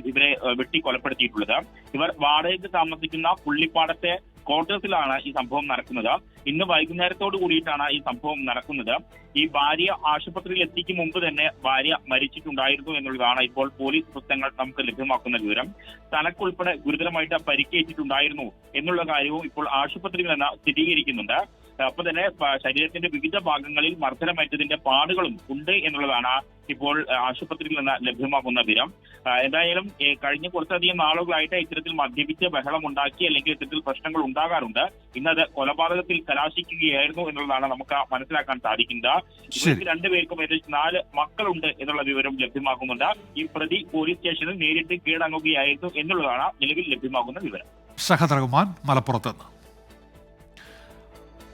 ഇവരെ വെട്ടി കൊലപ്പെടുത്തിയിട്ടുള്ളത്. ഇവർ വാടകയ്ക്ക് താമസിക്കുന്ന പുള്ളിപ്പാടത്തെ ക്വാർട്ടേഴ്സിലാണ് ഈ സംഭവം നടക്കുന്നത്. ഇന്ന് വൈകുന്നേരത്തോടു കൂടിയിട്ടാണ് ഈ സംഭവം നടക്കുന്നത്. ഈ ഭാര്യ ആശുപത്രിയിൽ എത്തിക്കും മുമ്പ് തന്നെ ഭാര്യ മരിച്ചിട്ടുണ്ടായിരുന്നു എന്നുള്ളതാണ് ഇപ്പോൾ പോലീസ് വൃത്തങ്ങൾ നമുക്ക് ലഭ്യമാക്കുന്ന വിവരം. തലക്കുൾപ്പെടെ ഗുരുതരമായിട്ട് പരിക്കേറ്റിട്ടുണ്ടായിരുന്നു എന്നുള്ള കാര്യവും ഇപ്പോൾ ആശുപത്രിയിൽ നിന്ന് സ്ഥിരീകരിക്കുന്നുണ്ട്. അപ്പൊ തന്നെ ശരീരത്തിന്റെ വിവിധ ഭാഗങ്ങളിൽ മർദ്ദനമേറ്റതിന്റെ പാടുകളും ഉണ്ട് എന്നുള്ളതാണ് ഇപ്പോൾ ആശുപത്രിയിൽ നിന്ന് ലഭ്യമാകുന്ന വിവരം. എന്തായാലും കഴിഞ്ഞ കുറച്ചധികം നാളുകളായിട്ട് ഇത്തരത്തിൽ മദ്യപിച്ച് ബഹളം ഉണ്ടാക്കി അല്ലെങ്കിൽ ഇത്തരത്തിൽ പ്രശ്നങ്ങൾ ഉണ്ടാകാറുണ്ട്. ഇന്നത് കൊലപാതകത്തിൽ കലാശിക്കുകയായിരുന്നു എന്നുള്ളതാണ് നമുക്ക് മനസ്സിലാക്കാൻ സാധിക്കുന്നത്. ഇവർക്ക് രണ്ടുപേർക്കും ഏകദേശം 4 മക്കളുണ്ട് എന്നുള്ള വിവരം ലഭ്യമാകുന്നുണ്ട്. ഈ പ്രതി പോലീസ് സ്റ്റേഷനിൽ നേരിട്ട് കീഴടങ്ങുകയായിരുന്നു എന്നുള്ളതാണ് നിലവിൽ ലഭ്യമാകുന്ന വിവരം. ഷഹദ് റഹ്മാൻ മലപ്പുറത്ത് നിന്ന്.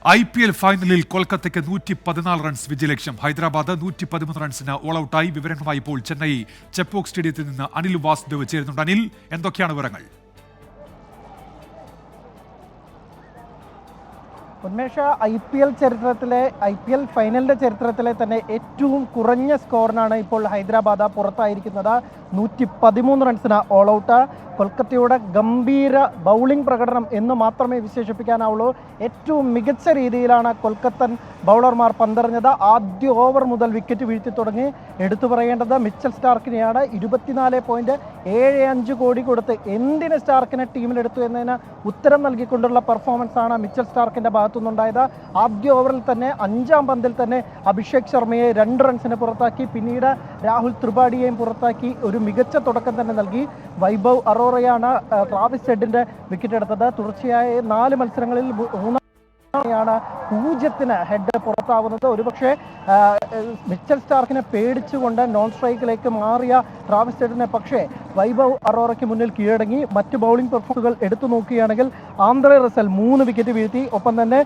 IPL ഫൈനലിൽ കൊൽക്കത്തയ്ക്ക് 114 റൺസ് വിജയലക്ഷ്യം. ഹൈദരാബാദ് 113 റൺസിന് ഓൾ ഔട്ടായി. വിവരങ്ങളുമായി ഇപ്പോൾ ചെന്നൈ ചെപ്പോക്ക് സ്റ്റേഡിയത്തിൽ നിന്ന് അനിൽ വാസുദേവ് ചേരുന്നുണ്ട്. അനിൽ, എന്തൊക്കെയാണ് വിവരങ്ങൾ? ഉന്മേഷ, IPL ഫൈനലിന്റെ ചരിത്രത്തിലെ തന്നെ ഏറ്റവും കുറഞ്ഞ സ്കോറിനാണ് ഇപ്പോൾ ഹൈദരാബാദ് പുറത്തായിരിക്കുന്നത്. 113 റൺസിന് ഓൾ ഔട്ട്. കൊൽക്കത്തയുടെ ഗംഭീര ബൗളിംഗ് പ്രകടനം എന്ന് മാത്രമേ വിശേഷിപ്പിക്കാനാവുള്ളൂ. ഏറ്റവും മികച്ച രീതിയിലാണ് കൊൽക്കത്തൻ ബൗളർമാർ പന്തെറിഞ്ഞത്. ആദ്യ ഓവർ മുതൽ വിക്കറ്റ് വീഴ്ത്തി തുടങ്ങി. എടുത്തു പറയേണ്ടത് മിച്ചൽ സ്റ്റാർക്കിനെയാണ്. 24.75 കോടി കൊടുത്ത് എന്തിന് സ്റ്റാർക്കിനെ ടീമിലെടുത്തു എന്നതിന് ഉത്തരം നൽകിക്കൊണ്ടുള്ള പെർഫോമൻസ് ആണ് മിച്ചൽ സ്റ്റാർക്കിന്റെ ഭാഗത്തുനിന്നുണ്ടായത്. ആദ്യ ഓവറിൽ തന്നെ 5-ാം പന്തിൽ തന്നെ അഭിഷേക് ശർമ്മയെ 2 റൺസിന് പുറത്താക്കി. പിന്നീട് രാഹുൽ ത്രിപാഠിയെയും പുറത്താക്കി ഒരു മികച്ച തുടക്കം തന്നെ നൽകി. വൈഭവ് അറോറയാണ് ട്രാവിസ് ഹെഡിന്റെ വിക്കറ്റ് എടുത്തത്. തുടർച്ചയായ 4 മത്സരങ്ങളിൽ 3-ാണ് 0-ന് ഹെഡ് പുറത്താവുന്നത്. ഒരുപക്ഷെ മിച്ചൽ സ്റ്റാർക്കിനെ പേടിച്ചുകൊണ്ട് നോൺ സ്ട്രൈക്കിലേക്ക് മാറിയ ട്രാവിസ് ഹെഡിനെ പക്ഷേ വൈഭവ് അറോറയ്ക്ക് മുന്നിൽ കീഴടങ്ങി. മറ്റ് ബൗളിംഗ് പെർഫോമൻസുകൾ എടുത്തു നോക്കുകയാണെങ്കിൽ ആന്ദ്രെ റസൽ 3 വിക്കറ്റ് വീഴ്ത്തി. ഒപ്പം തന്നെ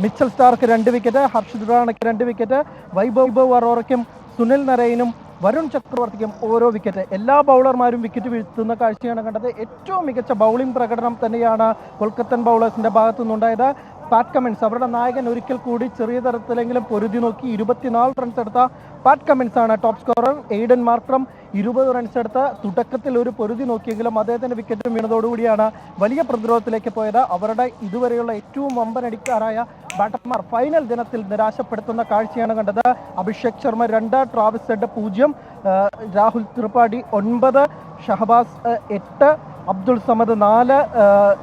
മിച്ചൽ സ്റ്റാർക്ക് 2 വിക്കറ്റ്, ഹർഷിദ് റാണയ്ക്ക് 2 വിക്കറ്റ്, വൈഭവ് അറോറയ്ക്കും സുനിൽ നരൈനും വരുൺ ചക്രവർത്തിക്കും ഓരോ വിക്കറ്റ്. എല്ലാ ബൗളർമാരും വിക്കറ്റ് വീഴ്ത്തുന്ന കാഴ്ചയാണ് കണ്ടത്. ഏറ്റവും മികച്ച ബൗളിംഗ് പ്രകടനം തന്നെയാണ് കൊൽക്കത്തൻ ബൗളേഴ്സിന്റെ ഭാഗത്തു നിന്നുണ്ടായത്. പാറ്റ് കമ്മിൻസ്, അവരുടെ നായകൻ, ഒരിക്കൽ കൂടി ചെറിയ തരത്തിലെങ്കിലും പൊരുതി നോക്കി. 24 റൺസ് എടുത്ത പാറ്റ് കമ്മിൻസ് ആണ് top scorer. Aiden Markram 20 runs എടുത്ത് തുടക്കത്തിൽ ഒരു പൊരുതി നോക്കിയെങ്കിലും അദ്ദേഹത്തിന്റെ വിക്കറ്റ് വീണതോടുകൂടിയാണ് വലിയ പ്രതിരോധത്തിലേക്ക് പോയത്. അവരുടെ ഇതുവരെയുള്ള ഏറ്റവും വമ്പനടിക്കാരായ ബാറ്റർമാർ ഫൈനൽ ദിനത്തിൽ നിരാശപ്പെടുത്തുന്ന കാഴ്ചയാണ് കണ്ടത്. Abhishek Sharma 2, Travis Head 0, Rahul Tripathi 9, Shahbaz 8, Abdul Samad 4,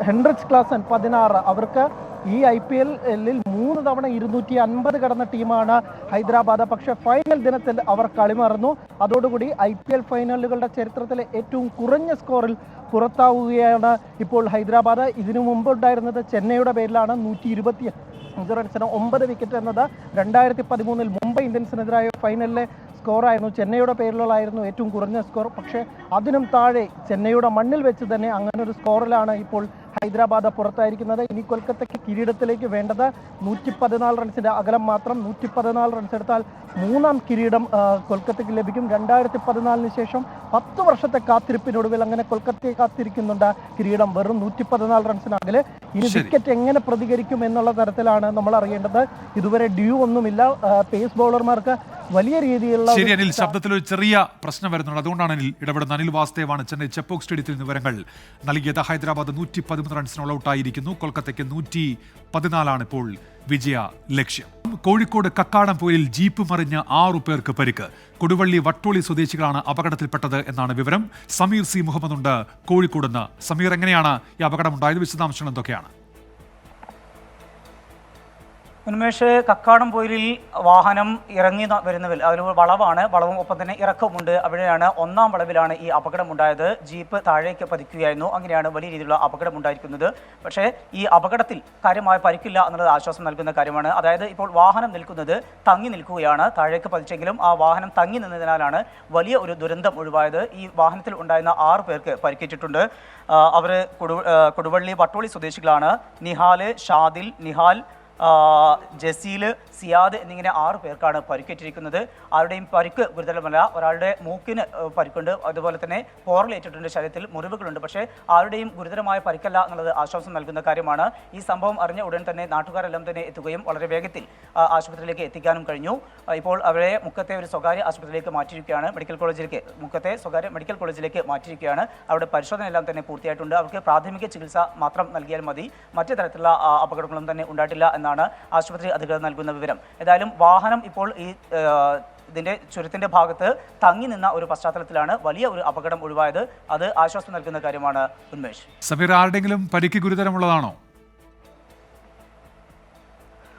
Heinrich Klaasen 16. അവർക്ക് ഈ IPL-ൽ 3 തവണ 250 കടന്ന ടീമാണ് ഹൈദരാബാദ്. പക്ഷേ ഫൈനൽ ദിനത്തിൽ അവർ കളിമറന്നു. അതോടുകൂടി IPL ഫൈനലുകളുടെ ചരിത്രത്തിലെ ഏറ്റവും കുറഞ്ഞ സ്കോറിൽ പുറത്താവുകയാണ് ഇപ്പോൾ ഹൈദരാബാദ്. ഇതിനു മുമ്പ് ഉണ്ടായിരുന്നത് ചെന്നൈയുടെ പേരിലാണ്. 125 റൺസിന് 9 വിക്കറ്റ് എന്നത് 2013-ൽ മുംബൈ ഇന്ത്യൻസിനെതിരായ ഫൈനലിലെ സ്കോറായിരുന്നു. ചെന്നൈയുടെ പേരിലുള്ളായിരുന്നു ഏറ്റവും കുറഞ്ഞ സ്കോർ. പക്ഷേ അതിനും താഴെ ചെന്നൈയുടെ മണ്ണിൽ വെച്ച് തന്നെ അങ്ങനെ ഒരു സ്കോറിലാണ് ഇപ്പോൾ ഹൈദരാബാദ് പുറത്തായിരിക്കുന്നത്. ഇനി കൊൽക്കത്തയ്ക്ക് കിരീടത്തിലേക്ക് വേണ്ടത് 114 റൺസിന്റെ അകലം മാത്രം. 114 റൺസ് എടുത്താൽ 3-ാം കിരീടം കൊൽക്കത്തയ്ക്ക് ലഭിക്കും. 2014-ന് ശേഷം 10 വർഷത്തെ കാത്തിരിപ്പിനൊടുവിൽ അങ്ങനെ കൊൽക്കത്തയെ കാത്തിരിക്കുന്നുണ്ട് കിരീടം. വെറും 114 റൺസിനകലെ. ഇനി വിക്കറ്റ് എങ്ങനെ പ്രതികരിക്കും എന്നുള്ള തരത്തിലാണ് നമ്മൾ അറിയേണ്ടത്. ഇതുവരെ ഡ്യൂ ഒന്നുമില്ല. പേസ് ബൗളർമാർക്ക് വലിയ രീതിയിലുള്ള ശരി അനിൽ, ശബ്ദത്തിൽ ഒരു ചെറിയ പ്രശ്നം വരുന്നുണ്ട്. അതുകൊണ്ടാണ് അനിൽ ഇടപെടുന്നത്. അനിൽ വാസുദേവാണ് ചെന്നൈ ചെപ്പോക്ക് സ്റ്റേഡിയത്തിൽ നിന്ന് വിവരങ്ങൾ നൽകിയത്. ഹൈദരാബാദ് 113 റൺസിന് ഓൾ ഔട്ടായിരിക്കുന്നു. കൊൽക്കത്തയ്ക്ക് 114 ഇപ്പോൾ വിജയ ലക്ഷ്യം. കോഴിക്കോട് കക്കാടംപൊയിലിൽ ജീപ്പ് മറിഞ്ഞ് 6 പേർക്ക് പരിക്ക്. കൊടുവള്ളി വട്ടോളി സ്വദേശികളാണ് അപകടത്തിൽപ്പെട്ടത് എന്നാണ് വിവരം. സമീർ സി മുഹമ്മദ് ഉണ്ട് കോഴിക്കോട് നിന്ന്. സമീർ, എങ്ങനെയാണ് ഈ അപകടമുണ്ടായത്? വിശദാംശങ്ങൾ എന്തൊക്കെയാണ്? ഉന്മേഷ്, കക്കാടംപൊയിലിൽ വാഹനം ഇറങ്ങി വരുന്നതിൽ അതൊരു വളവാണ്. വളവും ഒപ്പം തന്നെ ഇറക്കമുണ്ട്. അവിടെയാണ് 1-ാം വളവിലാണ് ഈ അപകടമുണ്ടായത്. ജീപ്പ് താഴേക്ക് പതിക്കുകയായിരുന്നു. അങ്ങനെയാണ് വലിയ രീതിയിലുള്ള അപകടമുണ്ടായിരിക്കുന്നത്. പക്ഷേ ഈ അപകടത്തിൽ കാര്യമായ പരിക്കില്ല എന്നുള്ളത് ആശ്വാസം നൽകുന്ന കാര്യമാണ്. അതായത് ഇപ്പോൾ വാഹനം നിൽക്കുന്നത് തങ്ങി നിൽക്കുകയാണ്. താഴേക്ക് പതിച്ചെങ്കിലും ആ വാഹനം തങ്ങി നിന്നതിനാലാണ് വലിയ ഒരു ദുരന്തം ഒഴിവായത്. ഈ വാഹനത്തിൽ ഉണ്ടായിരുന്ന 6 പേർക്ക് പരിക്കേറ്റിട്ടുണ്ട്. അവർ കൊടുവള്ളി വട്ടോളി സ്വദേശികളാണ്. നിഹാൽ, ഷാദിൽ, നിഹാൽ, ജസീൽ, സിയാദ് എന്നിങ്ങനെ 6 പേർക്കാണ് പരിക്കേറ്റിരിക്കുന്നത്. ആരുടെയും പരിക്ക് ഗുരുതരമല്ല. ഒരാളുടെ മൂക്കിന് പരിക്കുണ്ട്, അതുപോലെ തന്നെ പോറലേറ്റിട്ടുണ്ട്, ശരീരത്തിൽ മുറിവുകളുണ്ട്. പക്ഷേ ആരുടെയും ഗുരുതരമായ പരിക്കല്ല എന്നുള്ളത് ആശ്വാസം നൽകുന്ന കാര്യമാണ്. ഈ സംഭവം അറിഞ്ഞ ഉടൻ തന്നെ നാട്ടുകാരെല്ലാം തന്നെ എത്തുകയും വളരെ വേഗത്തിൽ ആശുപത്രിയിലേക്ക് എത്തിക്കാനും കഴിഞ്ഞു. ഇപ്പോൾ അവരെ മുക്കത്തെ ഒരു സ്വകാര്യ ആശുപത്രിയിലേക്ക് മാറ്റിയിരിക്കുകയാണ്, മുക്കത്തെ സ്വകാര്യ മെഡിക്കൽ കോളേജിലേക്ക് മാറ്റിയിരിക്കുകയാണ്. അവിടെ പരിശോധന എല്ലാം തന്നെ പൂർത്തിയായിട്ടുണ്ട്. അവർക്ക് പ്രാഥമിക ചികിത്സ മാത്രം നൽകിയാൽ മതി, മറ്റു തരത്തിലുള്ള അപകടങ്ങളൊന്നും തന്നെ ഉണ്ടായിട്ടില്ല എന്നാണ് ആശുപത്രി അധികൃതർ നൽകുന്ന വിവരം. ഏതായാലും വാഹനം ഇപ്പോൾ ഈ ഇതിന്റെ ചുരത്തിന്റെ ഭാഗത്ത് തങ്ങി നിന്ന ഒരു പശ്ചാത്തലത്തിലാണ് വലിയ ഒരു അപകടം ഒഴിവായത്. അത് ആശ്വാസം നൽകുന്ന കാര്യമാണ്. ഉന്മേഷ്, സമീർ, ആരുടെങ്കിലും പരിക്ക് ഗുരുതരമുള്ളതാണോ?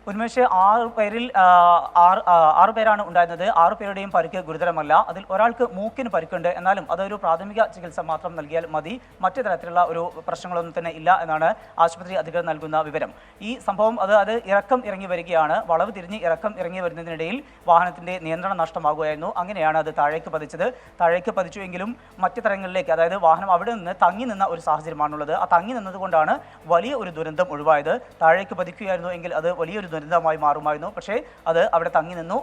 ഉന്മേഷ്, 6 പേരിൽ 6 പേരാണ് ഉണ്ടായിരുന്നത്. 6 പേരുടെയും പരിക്ക് ഗുരുതരമല്ല. അതിൽ ഒരാൾക്ക് മൂക്കിന് പരിക്കുണ്ട്. എന്നാലും അതൊരു പ്രാഥമിക ചികിത്സ മാത്രം നൽകിയാൽ മതി, മറ്റു തരത്തിലുള്ള ഒരു പ്രശ്നങ്ങളൊന്നും തന്നെ ഇല്ല എന്നാണ് ആശുപത്രി അധികൃതർ നൽകുന്ന വിവരം. ഈ സംഭവം അത് ഇറക്കം ഇറങ്ങി വരികയാണ്. വളവ് തിരിഞ്ഞ് ഇറക്കം ഇറങ്ങി വരുന്നതിനിടയിൽ വാഹനത്തിന്റെ നിയന്ത്രണം നഷ്ടമാകുകയായിരുന്നു. അങ്ങനെയാണ് അത് താഴേക്ക് പതിച്ചത്. താഴേക്ക് പതിച്ചുവെങ്കിലും മറ്റു തരങ്ങളിലേക്ക്, അതായത് വാഹനം അവിടെ നിന്ന് തങ്ങി നിന്ന ഒരു സാഹചര്യമാണുള്ളത്. ആ തങ്ങി നിന്നതുകൊണ്ടാണ് വലിയ ഒരു ദുരന്തം ഒഴിവായത്. താഴേക്ക് പതിക്കുകയായിരുന്നു എങ്കിൽ അത് വലിയൊരു ദുരന്തമായി മാറുമായിരുന്നു. പക്ഷേ അത് അവിടെ തങ്ങി നിന്നു.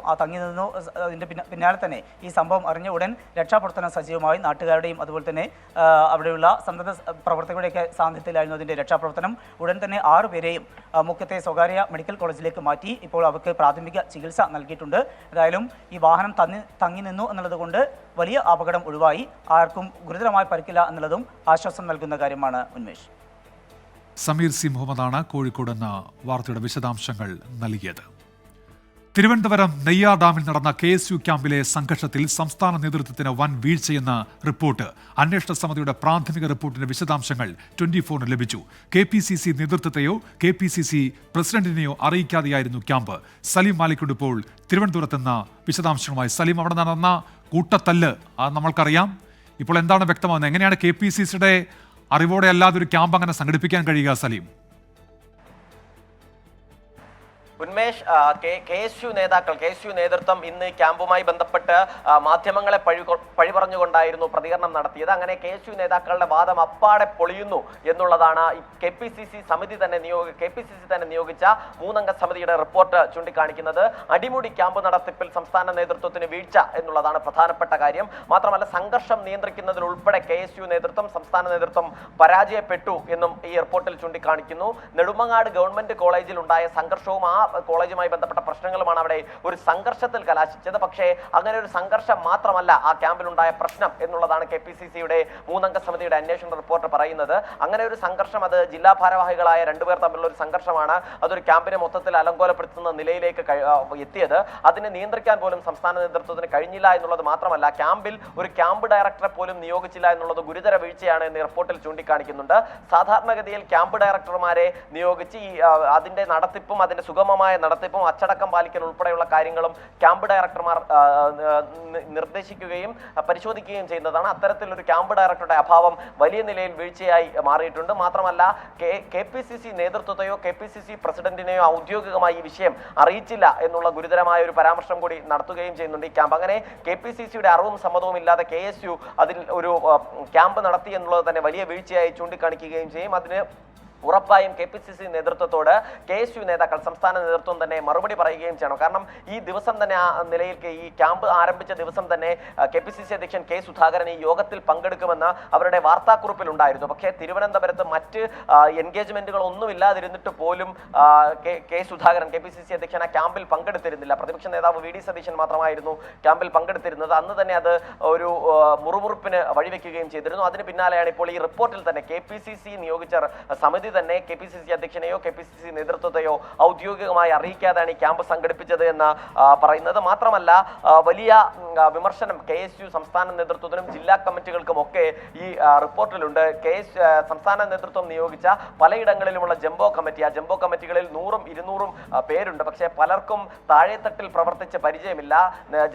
അതിൻ്റെ പിന്നാലെ തന്നെ ഈ സംഭവം അറിഞ്ഞ ഉടൻ രക്ഷാപ്രവർത്തനം സജീവമായി. നാട്ടുകാരുടെയും അതുപോലെ തന്നെ അവിടെയുള്ള സന്നദ്ധ പ്രവർത്തകരുടെയൊക്കെ സാന്നിധ്യത്തിലായിരുന്നു അതിൻ്റെ രക്ഷാപ്രവർത്തനം. ഉടൻ തന്നെ 6 പേരെയും മുക്കത്തെ സ്വകാര്യ മെഡിക്കൽ കോളേജിലേക്ക് മാറ്റി. ഇപ്പോൾ അവർക്ക് പ്രാഥമിക ചികിത്സ നൽകിയിട്ടുണ്ട്. ഏതായാലും ഈ വാഹനം തങ്ങി നിന്നു എന്നുള്ളത് കൊണ്ട് വലിയ അപകടം ഒഴിവായി. ആർക്കും ഗുരുതരമായ പരിക്കില്ല എന്നുള്ളതും ആശ്വാസം നൽകുന്ന കാര്യമാണ്. ഉന്മേഷ്, സമീർ സി മുഹമ്മദാണ് കോഴിക്കോട് എന്ന വാർത്തയുടെ വിശദാംശങ്ങൾ നൽകിയത്. തിരുവനന്തപുരം നെയ്യാർ ഡാമിൽ നടന്ന KSU ക്യാമ്പിലെ സംഘർഷത്തിൽ സംസ്ഥാന നേതൃത്വത്തിന് വൻ വീഴ്ചയെന്ന റിപ്പോർട്ട്. അന്വേഷണ സമിതിയുടെ പ്രാഥമിക റിപ്പോർട്ടിന്റെ വിശദാംശങ്ങൾ 24-ന് ലഭിച്ചു. KPCC നേതൃത്വത്തെയോ KPCC പ്രസിഡന്റിനെയോ അറിയിക്കാതെയായിരുന്നു ക്യാമ്പ്. സലീം മാലിക്കുണ്ട് ഇപ്പോൾ തിരുവനന്തപുരത്ത് നിന്ന് വിശദാംശങ്ങളുമായി. സലീം, അവിടെ നടന്ന കൂട്ടത്തല്ല് നമ്മൾക്കറിയാം. ഇപ്പോൾ എന്താണ് വ്യക്തമാകുന്നത്? എങ്ങനെയാണ് KPCCയുടെ അറിവോടെ അല്ലാതെ ഒരു ക്യാമ്പ് അങ്ങനെ സംഘടിപ്പിക്കാൻ കഴിയുക? സലീം, ഉന്മേഷ്, KSU നേതൃത്വം ഇന്ന് ക്യാമ്പുമായി ബന്ധപ്പെട്ട് മാധ്യമങ്ങളെ പഴി പറഞ്ഞുകൊണ്ടായിരുന്നു പ്രതികരണം നടത്തിയത്. അങ്ങനെ KSU നേതാക്കളുടെ വാദം അപ്പാടെ പൊളിയുന്നു എന്നുള്ളതാണ് KPCC തന്നെ നിയോഗിച്ച 3-അംഗ സമിതിയുടെ റിപ്പോർട്ട് ചൂണ്ടിക്കാണിക്കുന്നത്. അടിമുടി ക്യാമ്പ് നടത്തിപ്പിൽ സംസ്ഥാന നേതൃത്വത്തിന് വീഴ്ച എന്നുള്ളതാണ് പ്രധാനപ്പെട്ട കാര്യം. മാത്രമല്ല, സംഘർഷം നിയന്ത്രിക്കുന്നതിൽ ഉൾപ്പെടെ KSU നേതൃത്വം, സംസ്ഥാന നേതൃത്വം പരാജയപ്പെട്ടു എന്നും ഈ റിപ്പോർട്ടിൽ ചൂണ്ടിക്കാണിക്കുന്നു. നെടുമങ്ങാട് ഗവൺമെന്റ് കോളേജിൽ ഉണ്ടായ സംഘർഷവും ആ കോളേജുമായി ബന്ധപ്പെട്ട പ്രശ്നങ്ങളുമാണ് അവിടെ ഒരു സംഘർഷത്തിൽ കലാശിച്ചത്. പക്ഷേ അങ്ങനെ ഒരു സംഘർഷം മാത്രമല്ല ആ ക്യാമ്പിലുണ്ടായ പ്രശ്നം എന്നുള്ളതാണ് KPCCയുടെ 3-അംഗ സമിതിയുടെ അന്വേഷണ റിപ്പോർട്ട് പറയുന്നത്. അങ്ങനെ ഒരു സംഘർഷം, അത് ജില്ലാ ഭാരവാഹികളായ 2 പേർ തമ്മിലുള്ള ഒരു സംഘർഷമാണ്. അതൊരു ക്യാമ്പിനെ മൊത്തത്തിൽ അലങ്കോലപ്പെടുത്തുന്ന നിലയിലേക്ക് എത്തിയത്. അതിനെ നിയന്ത്രിക്കാൻ പോലും സംസ്ഥാന നേതൃത്വത്തിന് കഴിഞ്ഞില്ല എന്നുള്ളത് മാത്രമല്ല, ക്യാമ്പിൽ ഒരു ക്യാമ്പ് ഡയറക്ടറെ പോലും നിയോഗിച്ചില്ല എന്നുള്ളത് ഗുരുതര വീഴ്ചയാണ് എന്ന് റിപ്പോർട്ടിൽ ചൂണ്ടിക്കാണിക്കുന്നുണ്ട്. സാധാരണഗതിയിൽ ക്യാമ്പ് ഡയറക്ടർമാരെ നിയോഗിച്ച് അതിന്റെ നടത്തിപ്പും അതിന്റെ സുഗമമായ നടത്തിപ്പും അച്ചടക്കം പാലിക്കൽ ഉൾപ്പെടെയുള്ള കാര്യങ്ങളും ക്യാമ്പ് ഡയറക്ടർമാർ നിർദ്ദേശിക്കുകയും പരിശോധിക്കുകയും ചെയ്യുന്നതാണ്. അത്തരത്തിലൊരു ക്യാമ്പ് ഡയറക്ടറുടെ അഭാവം വലിയ നിലയിൽ വീഴ്ചയായി മാറിയിട്ടുണ്ട്. മാത്രമല്ല, KPCC നേതൃത്വത്തെയോ KPCC പ്രസിഡന്റിനെയോ ഔദ്യോഗികമായി ഈ വിഷയം അറിയിച്ചില്ല എന്നുള്ള ഗുരുതരമായ ഒരു പരാമർശം കൂടി നടത്തുകയും ചെയ്യുന്നുണ്ട് ഈ ക്യാമ്പ്. അങ്ങനെ KPCCയുടെ അറിവും സമ്മതവും ഇല്ലാതെ KSU അതിൽ ഒരു ക്യാമ്പ് നടത്തി എന്നുള്ളത് തന്നെ വലിയ വീഴ്ചയായി ചൂണ്ടിക്കാണിക്കുകയും ചെയ്യും. അതിന് ഉറപ്പായും KPCC നേതൃത്വത്തോട് KSU നേതാക്കൾ, സംസ്ഥാന നേതൃത്വം തന്നെ മറുപടി പറയുകയും ചെയ്യണം. കാരണം ഈ ദിവസം തന്നെ, ആ നിലയിൽ ഈ ക്യാമ്പ് ആരംഭിച്ച ദിവസം തന്നെ KPCC അധ്യക്ഷൻ K. സുധാകരൻ ഈ യോഗത്തിൽ പങ്കെടുക്കുമെന്ന് അവരുടെ വാർത്താക്കുറിപ്പിൽ ഉണ്ടായിരുന്നു. പക്ഷേ തിരുവനന്തപുരത്ത് മറ്റ് എൻഗേജ്മെന്റുകൾ ഒന്നുമില്ലാതിരുന്നിട്ട് പോലും K. സുധാകരൻ KPCC അധ്യക്ഷൻ ആ ക്യാമ്പിൽ പങ്കെടുത്തിരുന്നില്ല. പ്രതിപക്ഷ നേതാവ് VD സതീശൻ മാത്രമായിരുന്നു ക്യാമ്പിൽ പങ്കെടുത്തിരുന്നത്. അന്ന് തന്നെ അത് ഒരു മുറുമുറുപ്പിന് വഴിവെക്കുകയും ചെയ്തിരുന്നു. അതിന് പിന്നാലെയാണ് ഇപ്പോൾ ഈ റിപ്പോർട്ടിൽ തന്നെ KPCC നിയോഗിച്ച സമിതി തന്നെ KPCC അധ്യക്ഷനെയോ KPCC നേതൃത്വത്തെയോ ഔദ്യോഗികമായി അറിയിക്കാതെയാണ് ഈ ക്യാമ്പ് സംഘടിപ്പിച്ചത് എന്ന് പറയുന്നത്. മാത്രമല്ല, വലിയ വിമർശനം KSU സംസ്ഥാന നേതൃത്വത്തിനും ജില്ലാ കമ്മിറ്റികൾക്കും ഒക്കെ ഈ റിപ്പോർട്ടിലുണ്ട്. സംസ്ഥാന നേതൃത്വം നിയോഗിച്ച പലയിടങ്ങളിലുമുള്ള ജംബോ കമ്മിറ്റി, ആ ജംബോ കമ്മിറ്റികളിൽ 100ഉം 200ഉം പേരുണ്ട്. പക്ഷേ പലർക്കും താഴെത്തട്ടിൽ പ്രവർത്തിച്ച പരിചയമില്ല,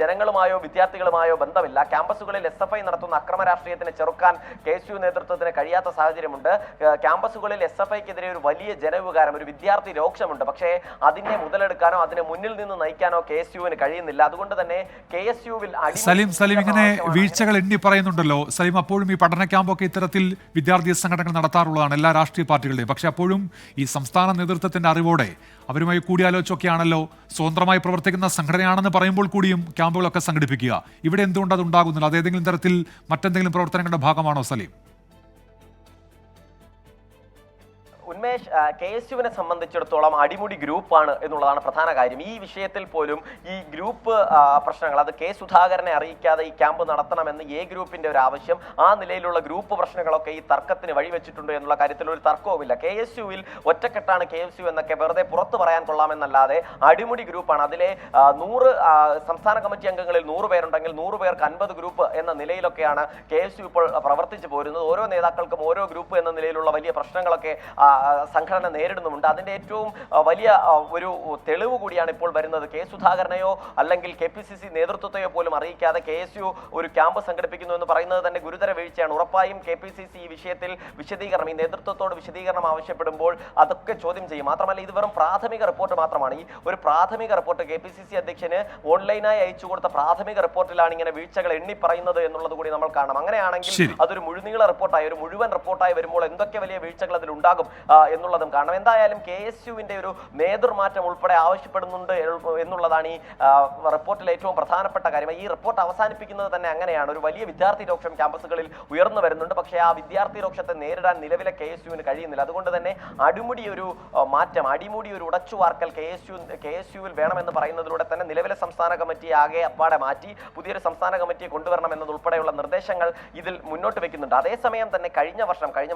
ജനങ്ങളുമായോ വിദ്യാർത്ഥികളുമായോ ബന്ധമില്ല. ക്യാമ്പസുകളിൽ SFI നടത്തുന്ന അക്രമ രാഷ്ട്രീയത്തിനെ ചെറുക്കാൻ KSU നേതൃത്വത്തിന് കഴിയാത്ത സാഹചര്യമുണ്ട്. ക്യാമ്പസുകളിൽ SFI ഡിവൈഎഫ്ഐക്കെതിരെ ഒരു വലിയ ജനവികാരം, ഒരു വിദ്യാർത്ഥി രോക്ഷമുണ്ട്. പക്ഷേ അതിനെ മുതലെടുക്കാനോ അതിനെ മുന്നിൽ നിന്ന് നയിക്കാനോ KSUവിന് കഴിയുന്നില്ല. അതുകൊണ്ട് തന്നെ KSUവിൽ സലീം ഇങ്ങനെ വീഴ്ചകൾ എണ്ണി പറയുന്നുണ്ടല്ലോ സലീം. അപ്പോഴും ഈ പഠന ക്യാമ്പൊക്കെ ഇത്തരത്തിൽ വിദ്യാർത്ഥി സംഘടനകൾ നടത്താറുള്ളതാണ്, എല്ലാ രാഷ്ട്രീയ പാർട്ടികളുടെയും. പക്ഷെ അപ്പോഴും ഈ സംസ്ഥാന നേതൃത്വത്തിന്റെ അറിവോടെ അവരുമായി കൂടിയാലോചിച്ചൊക്കെയാണല്ലോ സ്വതന്ത്രമായി പ്രവർത്തിക്കുന്ന സംഘടനയാണെന്ന് പറയുമ്പോൾ കൂടിയും ക്യാമ്പുകളൊക്കെ സംഘടിപ്പിക്കുക. ഇവിടെ എന്തുകൊണ്ട് അത് ഉണ്ടാകുന്നില്ല? അത് ഏതെങ്കിലും തരത്തിൽ മറ്റെന്തെങ്കിലും പ്രവർത്തനങ്ങളുടെ ഭാഗമാണോ സലീം? ഉന്മേഷ്, KSUവിനെ സംബന്ധിച്ചിടത്തോളം അടിമുടി ഗ്രൂപ്പാണ് എന്നുള്ളതാണ് പ്രധാന കാര്യം. ഈ വിഷയത്തിൽ പോലും ഈ ഗ്രൂപ്പ് പ്രശ്നങ്ങൾ, അത് K സുധാകരനെ അറിയിക്കാതെ ഈ ക്യാമ്പ് നടത്തണമെന്ന് A ഗ്രൂപ്പിന്റെ ഒരു ആവശ്യം, ആ നിലയിലുള്ള ഗ്രൂപ്പ് പ്രശ്നങ്ങളൊക്കെ ഈ തർക്കത്തിന് വഴിവെച്ചിട്ടുണ്ട് എന്നുള്ള കാര്യത്തിൽ ഒരു തർക്കവുമില്ല. KSUവിൽ ഒറ്റക്കെട്ടാണ് KSU എന്നൊക്കെ വെറുതെ പുറത്തു പറയാൻ കൊള്ളാമെന്നല്ലാതെ അടിമുടി ഗ്രൂപ്പാണ്. അതിലെ 100 സംസ്ഥാന കമ്മിറ്റി അംഗങ്ങളിൽ 100 പേരുണ്ടെങ്കിൽ 100 പേർക്ക് 50 ഗ്രൂപ്പ് എന്ന നിലയിലൊക്കെയാണ് KSU ഇപ്പോൾ പ്രവർത്തിച്ചു പോരുന്നത്. ഓരോ നേതാക്കൾക്കും ഓരോ ഗ്രൂപ്പ് എന്ന നിലയിലുള്ള വലിയ പ്രശ്നങ്ങളൊക്കെ സംഘടന നേരിടുന്നുമുണ്ട്. അതിന്റെ ഏറ്റവും വലിയ ഒരു തെളിവ് കൂടിയാണ് ഇപ്പോൾ വരുന്നത്. K സുധാകരനെയോ അല്ലെങ്കിൽ KPCC നേതൃത്വത്തെയോ പോലും അറിയിക്കാതെ KSU ഒരു ക്യാമ്പ് സംഘടിപ്പിക്കുന്നു എന്ന് പറയുന്നത് തന്നെ ഗുരുതര വീഴ്ചയാണ്. ഉറപ്പായും KPCC ഈ വിഷയത്തിൽ വിശദീകരണം, ഈ നേതൃത്വത്തോട് വിശദീകരണം ആവശ്യപ്പെടുമ്പോൾ അതൊക്കെ ചോദ്യം ചെയ്യും. മാത്രമല്ല ഇത് വെറും പ്രാഥമിക റിപ്പോർട്ട് മാത്രമാണ്. ഈ ഒരു പ്രാഥമിക റിപ്പോർട്ട് KPCC അധ്യക്ഷന് ഓൺലൈനായി അയച്ചു കൊടുത്ത പ്രാഥമിക റിപ്പോർട്ടിലാണ് ഇങ്ങനെ വീഴ്ചകൾ എണ്ണി പറയുന്നത് എന്നുള്ളത് കൂടി നമ്മൾ കാണണം. അങ്ങനെയാണെങ്കിൽ അതൊരു മുഴുനീള റിപ്പോർട്ടായി, ഒരു മുഴുവൻ റിപ്പോർട്ടായി വരുമ്പോൾ എന്തൊക്കെ വലിയ വീഴ്ചകൾ അതിൽ ഉണ്ടാകും എന്നുള്ളതും കാണണം. എന്തായാലും KSUവിന്റെ ഒരു നേതൃമാറ്റം ഉൾപ്പെടെ ആവശ്യപ്പെടുന്നുണ്ട് എന്നുള്ളതാണ് ഈ റിപ്പോർട്ടിലെ ഏറ്റവും പ്രധാനപ്പെട്ട കാര്യം. ഈ റിപ്പോർട്ട് അവസാനിപ്പിക്കുന്നത് തന്നെ അങ്ങനെയാണ്. ഒരു വലിയ വിദ്യാർത്ഥി രോക്ഷം ക്യാമ്പസുകളിൽ ഉയർന്നു വരുന്നുണ്ട്. പക്ഷേ ആ വിദ്യാർത്ഥി രോക്ഷത്തെ നേരിടാൻ നിലവിലെ KSUവിന് കഴിയുന്നില്ല. അതുകൊണ്ട് തന്നെ അടിമുടി ഒരു മാറ്റം, അടിമുടി ഒരു ഉടച്ചുവാർക്കൽ KSUവിൽ വേണമെന്ന് പറയുന്നതിലൂടെ തന്നെ നിലവിലെ സംസ്ഥാന കമ്മിറ്റി ആകെ അപ്പാടെ മാറ്റി പുതിയൊരു സംസ്ഥാന കമ്മിറ്റിയെ കൊണ്ടുവരണം എന്നതുൾപ്പെടെയുള്ള നിർദ്ദേശങ്ങൾ ഇതിൽ മുന്നോട്ട് വെക്കുന്നുണ്ട്. അതേസമയം തന്നെ കഴിഞ്ഞ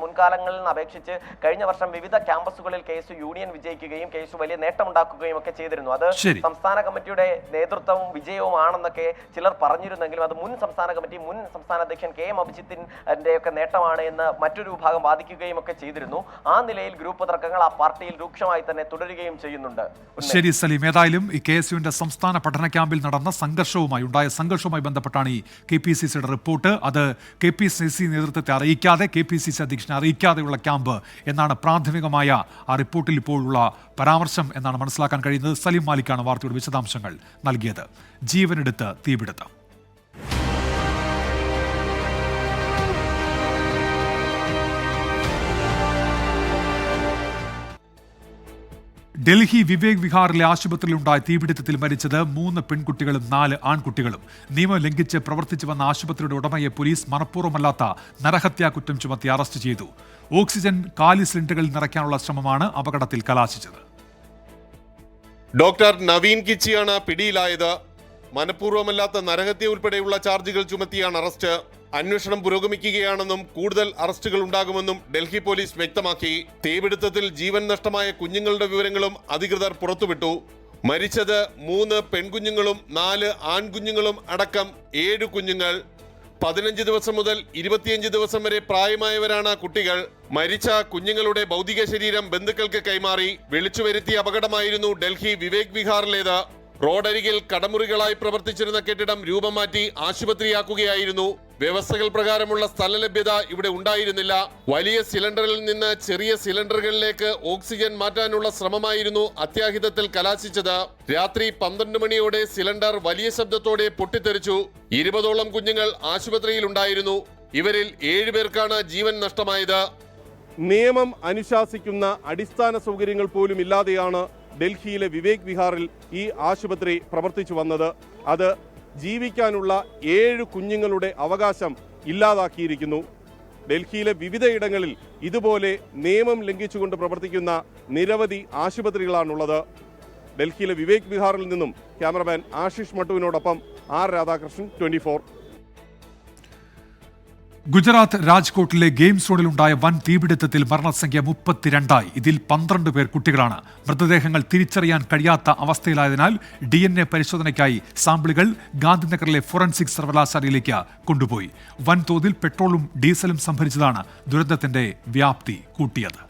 മുൻകാലങ്ങളിൽ നിന്ന് അപേക്ഷിച്ച് കഴിഞ്ഞ വർഷം വിവിധ ക്യാമ്പസുകളിൽ KSU യൂണിയൻ വിജയിക്കുകയും KSU വലിയ നേട്ടമുണ്ടാക്കുകയും ഒക്കെ ചെയ്തിരുന്നു. അത് സംസ്ഥാന കമ്മിറ്റിയുടെ നേതൃത്വവും വിജയവുമാണെന്നൊക്കെ ചിലർ പറഞ്ഞിരുന്നെങ്കിലും അത് മുൻ സംസ്ഥാന കമ്മിറ്റി, മുൻ സംസ്ഥാന അധ്യക്ഷൻ KM അഭിജിത്തിന്റെ ഒക്കെ നേട്ടമാണ് എന്ന് മറ്റൊരു വിഭാഗം വാദിക്കുകയും ഒക്കെ ചെയ്തിരുന്നു. ആ നിലയിൽ ഗ്രൂപ്പ് തർക്കങ്ങൾ ആ പാർട്ടിയിൽ രൂക്ഷമായി തന്നെ തുടരുകയും ചെയ്യുന്നുണ്ട്. ശരി സലീം, ഏതായാലും ഈ KSUവിന്റെ സംസ്ഥാന പഠന ക്യാമ്പിൽ നടന്ന ഉണ്ടായ സംഘർഷവുമായി ബന്ധപ്പെട്ടാണ് ഈ KPCCയുടെ റിപ്പോർട്ട്. അത് KPCC നേതൃത്വത്തെ അറിയിക്കാതെ, KPCC അധ്യക്ഷനെ അറിയിക്കാതെയുള്ള ക്യാമ്പ് എന്നാണ് പ്രാഥമികമായ ആ റിപ്പോർട്ടിൽ ഇപ്പോഴുള്ള പരാമർശം എന്നാണ് മനസ്സിലാക്കാൻ കഴിയുന്നത്. സലീം മാലിക്കാണ് വാർത്തയുടെ വിശദാംശങ്ങൾ നൽകിയത്. ജീവനെടുത്ത് തീപിടുത്തം. ഡൽഹി വിവേക് വിഹാറിലെ ആശുപത്രിയിലുണ്ടായ തീപിടുത്തത്തിൽ മരിച്ചത് 3 പെൺകുട്ടികളും 4 ആൺകുട്ടികളും. നിയമം ലംഘിച്ച് പ്രവർത്തിച്ചു വന്ന ആശുപത്രിയുടെ ഉടമയെ പോലീസ് മനഃപൂർവ്വമല്ലാത്ത നരഹത്യാ കുറ്റം ചുമത്തി അറസ്റ്റ് ചെയ്തു. ഓക്സിജൻ കാലി സിലിണ്ടറുകളിൽ നിറയ്ക്കാനുള്ള ശ്രമമാണ് അപകടത്തിൽ കലാശിച്ചത്. ഡോക്ടർ നവീൻ കിച്ചിയാണ് പിടിയിലായത്. മനഃപൂർവ്വമല്ലാത്ത നരഹത്യ ഉൾപ്പെടെയുള്ള ചാർജുകൾ ചുമത്തിയാണ് അറസ്റ്റ്. അന്വേഷണം പുരോഗമിക്കുകയാണെന്നും കൂടുതൽ അറസ്റ്റുകൾ ഉണ്ടാകുമെന്നും ഡൽഹി പോലീസ് വ്യക്തമാക്കി. തീപിടുത്തത്തിൽ ജീവൻ നഷ്ടമായ കുഞ്ഞുങ്ങളുടെ വിവരങ്ങളും അധികൃതർ പുറത്തുവിട്ടു. മരിച്ചത് 3 പെൺകുഞ്ഞുങ്ങളും 4 ആൺകുഞ്ഞുങ്ങളും അടക്കം 7 കുഞ്ഞുങ്ങൾ. 15 ദിവസം മുതൽ 25 ദിവസം വരെ പ്രായമായവരാണ് കുട്ടികൾ. മരിച്ച കുഞ്ഞുങ്ങളുടെ ഭൗതിക ശരീരം ബന്ധുക്കൾക്ക് കൈമാറി. വിളിച്ചുവരുത്തിയ അപകടമായിരുന്നു ഡൽഹി വിവേക് വിഹാറിലേത്. റോഡരികിൽ കടമുറികളായി പ്രവർത്തിച്ചിരുന്ന കെട്ടിടം രൂപം മാറ്റി ആശുപത്രിയാക്കുകയായിരുന്നു. വ്യവസ്ഥകൾ പ്രകാരമുള്ള സ്ഥലലഭ്യത ഇവിടെ ഉണ്ടായിരുന്നില്ല. വലിയ സിലിണ്ടറിൽ നിന്ന് ചെറിയ സിലിണ്ടറുകളിലേക്ക് ഓക്സിജൻ മാറ്റാനുള്ള ശ്രമമായിരുന്നു അത്യാഹിതത്തിൽ കലാശിച്ചത്. രാത്രി 12 മണിയോടെ സിലിണ്ടർ വലിയ ശബ്ദത്തോടെ പൊട്ടിത്തെറിച്ചു. 20ഓളം കുഞ്ഞുങ്ങൾ ആശുപത്രിയിൽ ഉണ്ടായിരുന്നു. ഇവരിൽ 7 പേർക്കാണ് ജീവൻ നഷ്ടമായത്. നിയമം അനുശാസിക്കുന്ന അടിസ്ഥാന സൗകര്യങ്ങൾ പോലും ഇല്ലാതെയാണ് ഡൽഹിയിലെ വിവേക് വിഹാറിൽ ഈ ആശുപത്രി പ്രവർത്തിച്ചു വന്നത്. അത് ജീവിക്കാനുള്ള 7 കുഞ്ഞുങ്ങളുടെ അവകാശം ഇല്ലാതാക്കിയിരിക്കുന്നു. ഡൽഹിയിലെ വിവിധയിടങ്ങളിൽ ഇതുപോലെ നിയമം ലംഘിച്ചുകൊണ്ട് പ്രവർത്തിക്കുന്ന നിരവധി ആശുപത്രികളാണുള്ളത്. ഡൽഹിയിലെ വിവേക് വിഹാറിൽ നിന്നും ക്യാമറമാൻ ആശിഷ് മട്ടുവിനോടൊപ്പം ആർ രാധാകൃഷ്ണൻ, 24. ഗുജറാത്ത് രാജ്കോട്ടിലെ ഗെയിം സോണിലുണ്ടായ വൻ തീപിടുത്തത്തിൽ മരണസംഖ്യ 32ആയി. ഇതിൽ 12 പേർ കുട്ടികളാണ്. മൃതദേഹങ്ങൾ തിരിച്ചറിയാൻ കഴിയാത്ത അവസ്ഥയിലായതിനാൽ DNA പരിശോധനയ്ക്കായി സാമ്പിളുകൾ ഗാന്ധിനഗറിലെ ഫോറൻസിക് സർവകലാശാലയിലേക്ക് കൊണ്ടുപോയി. വൻതോതിൽ പെട്രോളും ഡീസലും സംഭരിച്ചതാണ് ദുരന്തത്തിന്റെ വ്യാപ്തി കൂട്ടിയത്.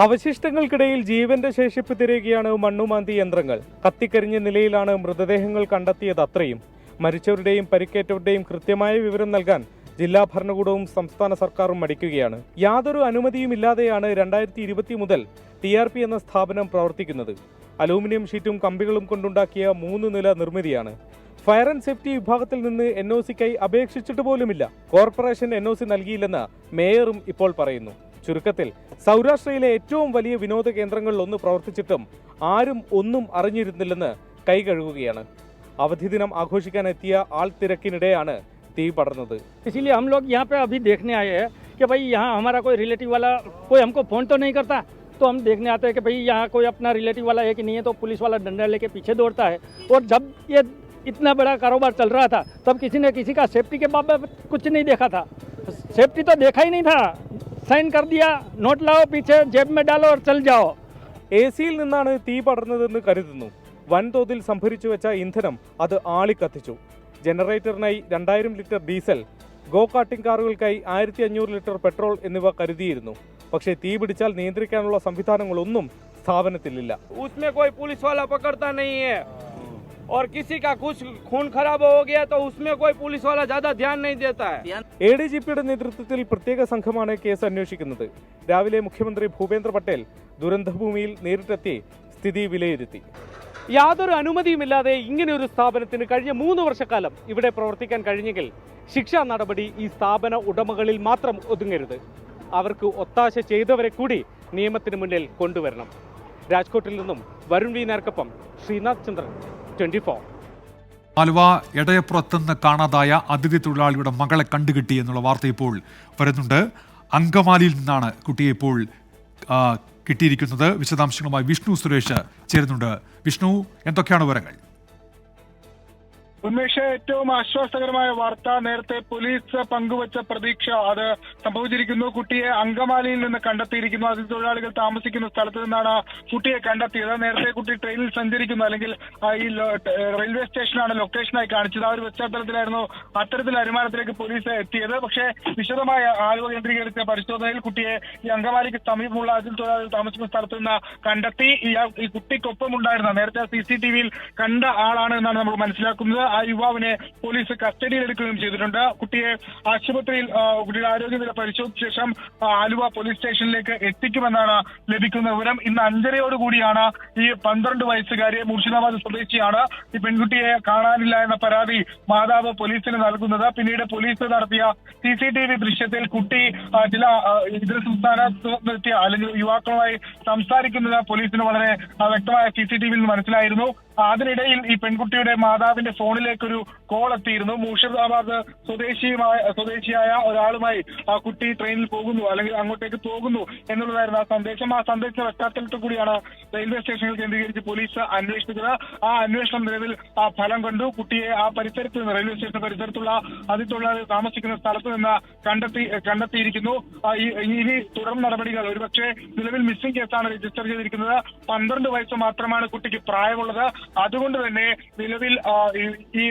അവശിഷ്ടങ്ങൾക്കിടയിൽ ജീവന്റെ ശേഷിപ്പ് തിരയുകയാണ് മണ്ണുമാന്തി യന്ത്രങ്ങൾ. കത്തിക്കരിഞ്ഞ നിലയിലാണ് മൃതദേഹങ്ങൾ കണ്ടെത്തിയത്. അത്രയും മരിച്ചവരുടെയും പരിക്കേറ്റവരുടെയും കൃത്യമായ വിവരം നൽകാൻ ജില്ലാ ഭരണകൂടവും സംസ്ഥാന സർക്കാരും മടിക്കുകയാണ്. യാതൊരു അനുമതിയുമില്ലാതെയാണ് 2020 മുതൽ TRP എന്ന സ്ഥാപനം പ്രവർത്തിക്കുന്നത്. അലൂമിനിയം ഷീറ്റും കമ്പികളും കൊണ്ടുണ്ടാക്കിയ 3 നില നിർമ്മിതിയാണ്. ഫയർ ആൻഡ് സേഫ്റ്റി വിഭാഗത്തിൽ നിന്ന് NOCക്കായി അപേക്ഷിച്ചിട്ട് പോലുമില്ല. കോർപ്പറേഷൻ NOC നൽകിയില്ലെന്ന് മേയറും ഇപ്പോൾ പറയുന്നു. ചുരുക്കത്തിൽ സൗരാഷ്ട്രയിലെ ഏറ്റവും വലിയ വിനോദ കേന്ദ്രങ്ങളിലൊന്ന് പ്രവർത്തിച്ചിട്ടും ആരും ഒന്നും അറിഞ്ഞിരുന്നില്ലെന്ന് കൈകഴുകുകയാണ്. അവധി ദിനം ആഘോഷിക്കാനെത്തിയ ആൾ തിരക്കിനിടെയാണ് തീ പടർന്നത്. इसीलिए हम लोग यहाँ पे अभी देखने आए हैं कि भाई यहाँ हमारा कोई रिलेटिव वाला कोई हमको फ़ोन तो नहीं करता, तो हम देखने आते हैं कि भाई यहाँ कोई अपना रिलेटिव वाला है कि नहीं है, तो पुलिस वाला डंडा लेके पीछे दौड़ता है। और जब ये इतना बड़ा कारोबार चल रहा था तब किसी ने किसी का सेफ्टी के बाबत कुछ नहीं देखा था। सेफ्टी तो देखा ही नहीं था, साइन कर दिया, नोट लाओ पीछे जेब में डालो और चल जाओ। AC-യിൽ നിന്നാണ് തീ പടർന്നതെന്ന് കരുതുന്നു. വൻതോതിൽ സംഭരിച്ചു വെച്ച ഇന്ധനം അത് ആളിക്കത്തിച്ചു. ജനറേറ്ററിനായി 2000 ലിറ്റർ ഡീസൽ, ഗോ കാർട്ടിംഗ് കാറുകൾക്കായി 1500 ലിറ്റർ പെട്രോൾ എന്നിവ കരുതിയിരുന്നു. പക്ഷേ തീ പിടിച്ചാൽ നിയന്ത്രിക്കാനുള്ള സംവിധാനങ്ങളൊന്നും സ്ഥാപനത്തിലില്ല. उसमें कोई पुलिस वाला पकड़ता नहीं है और किसी का कुछ खून खराब हो गया तो उसमें कोई पुलिस वाला ज्यादा ध्यान नहीं देता है. ADGPയുടെ നേതൃത്വത്തിൽ പ്രത്യേക സംഘമാണ് കേസ് അന്വേഷിക്കുന്നത്. രാവിലെ മുഖ്യമന്ത്രി ഭൂപേന്ദ്ര പട്ടേൽ ദുരന്തഭൂമിയിൽ നേരിട്ടെത്തി സ്ഥിതി വിലയിരുത്തി. യാതൊരു അനുമതിയുമില്ലാതെ ഇങ്ങനെ ഒരു സ്ഥാപനത്തിന് കഴിഞ്ഞ 3 വർഷക്കാലം ഇവിടെ പ്രവർത്തിക്കാൻ കഴിഞ്ഞെങ്കിൽ ശിക്ഷാ നടപടി ഈ സ്ഥാപന ഉടമകളിൽ മാത്രം ഒതുങ്ങരുത്. അവർക്ക് ഒത്താശ ചെയ്തവരെ കൂടി നിയമത്തിന് മുന്നിൽ കൊണ്ടുവരണം. രാജ്കോട്ടിൽ നിന്നും വരുൺ വി നാർക്കൊപ്പം ശ്രീനാഥ് ചന്ദ്രൻ, 24. ആലുവ എടയപ്പുറത്തുനിന്ന് കാണാതായ അതിഥി തൊഴിലാളിയുടെ മകളെ കണ്ടുകിട്ടി എന്നുള്ള വാർത്ത ഇപ്പോൾ വരുന്നുണ്ട്. അങ്കമാലിയിൽ നിന്നാണ് കുട്ടിയെ ഇപ്പോൾ കിട്ടിയിരിക്കുന്നത്. വിശദാംശങ്ങളുമായി വിഷ്ണു സുരേഷ് ചേരുന്നുണ്ട്. വിഷ്ണു, എന്തൊക്കെയാണ് വിവരങ്ങൾ? ഉന്മേഷ, ഏറ്റവും ആശ്വാസകരമായ വാർത്ത നേരത്തെ പോലീസ് പങ്കുവച്ച പ്രതീക്ഷ അത് സംഭവിച്ചിരിക്കുന്നു. കുട്ടിയെ അങ്കമാലിയിൽ നിന്ന് കണ്ടെത്തിയിരിക്കുന്നു. അതിഥി തൊഴിലാളികൾ താമസിക്കുന്ന സ്ഥലത്ത് നിന്നാണ് കുട്ടിയെ കണ്ടെത്തിയത്. നേരത്തെ കുട്ടി ട്രെയിനിൽ സഞ്ചരിക്കുന്നു, അല്ലെങ്കിൽ ഈ റെയിൽവേ സ്റ്റേഷനാണ് ലൊക്കേഷനായി കാണിച്ചത്. ആ ഒരു പശ്ചാത്തലത്തിലായിരുന്നു അത്തരത്തിൽ അനുമാനത്തിലേക്ക് പോലീസ് എത്തിയത്. പക്ഷേ വിശദമായ ആലുവ കേന്ദ്രീകരിച്ച പരിശോധനയിൽ കുട്ടിയെ ഈ അങ്കമാലിക്ക് സമീപമുള്ള അതിഥി തൊഴിലാളികൾ താമസിക്കുന്ന സ്ഥലത്ത് നിന്ന് കണ്ടെത്തി. ഈ കുട്ടിക്കൊപ്പം ഉണ്ടായിരുന്ന നേരത്തെ CCTV-യിൽ കണ്ട ആളാണ് എന്നാണ് നമ്മൾ മനസ്സിലാക്കുന്നത്. ആ യുവാവിനെ പോലീസ് കസ്റ്റഡിയിലെടുക്കുകയും ചെയ്തിട്ടുണ്ട്. കുട്ടിയെ ആശുപത്രിയിൽ കുട്ടിയുടെ ആരോഗ്യനില പരിശോധിച്ച ശേഷം ആലുവ പോലീസ് സ്റ്റേഷനിലേക്ക് എത്തിക്കുമെന്നാണ് ലഭിക്കുന്ന വിവരം. ഇന്ന് 5:30യോടുകൂടിയാണ് ഈ 12 വയസ്സുകാരി മുർഷിദാബാദ് സ്വദേശിയാണ് ഈ പെൺകുട്ടിയെ കാണാനില്ല എന്ന പരാതി മാതാവ് പോലീസിന് നൽകുന്നത്. പിന്നീട് പോലീസ് നടത്തിയ CCTV ദൃശ്യത്തിൽ കുട്ടി ചില ഇതര സംസ്ഥാനത്തെത്തിയ അല്ലെങ്കിൽ യുവാക്കളുമായി സംസാരിക്കുന്നത് പോലീസിന് വളരെ വ്യക്തമായ CCTV-യിൽ നിന്ന് മനസ്സിലായിരുന്നു. അതിനിടയിൽ ഈ പെൺകുട്ടിയുടെ മാതാവിന്റെ ഫോണിലേക്കൊരു കോൾ എത്തിയിരുന്നു. മുർഷിദാബാദ് സ്വദേശിയായ ഒരാളുമായി ആ കുട്ടി ട്രെയിനിൽ പോകുന്നു അല്ലെങ്കിൽ അങ്ങോട്ടേക്ക് പോകുന്നു എന്നുള്ളതായിരുന്നു ആ സന്ദേശം. ആ സന്ദേശ പശ്ചാത്തലത്തിൽ കൂടിയാണ് റെയിൽവേ സ്റ്റേഷനിൽ കേന്ദ്രീകരിച്ച് പോലീസ് അന്വേഷിച്ചത്. ആ അന്വേഷണം നിലവിൽ ഫലം കണ്ടു. കുട്ടിയെ ആ പരിസരത്ത് നിന്ന് റെയിൽവേ സ്റ്റേഷൻ പരിസരത്തുള്ള അതിഥി തൊഴിലാളികൾ താമസിക്കുന്ന സ്ഥലത്ത് നിന്ന് കണ്ടെത്തിയിരിക്കുന്നു. ഇനി തുടർ നടപടികൾ ഒരുപക്ഷെ നിലവിൽ മിസ്സിംഗ് കേസാണ് രജിസ്റ്റർ ചെയ്തിരിക്കുന്നത്. 12 വയസ്സ് മാത്രമാണ് കുട്ടിക്ക് പ്രായമുള്ളത്. അതുകൊണ്ട് തന്നെ നിലവിൽ ഈ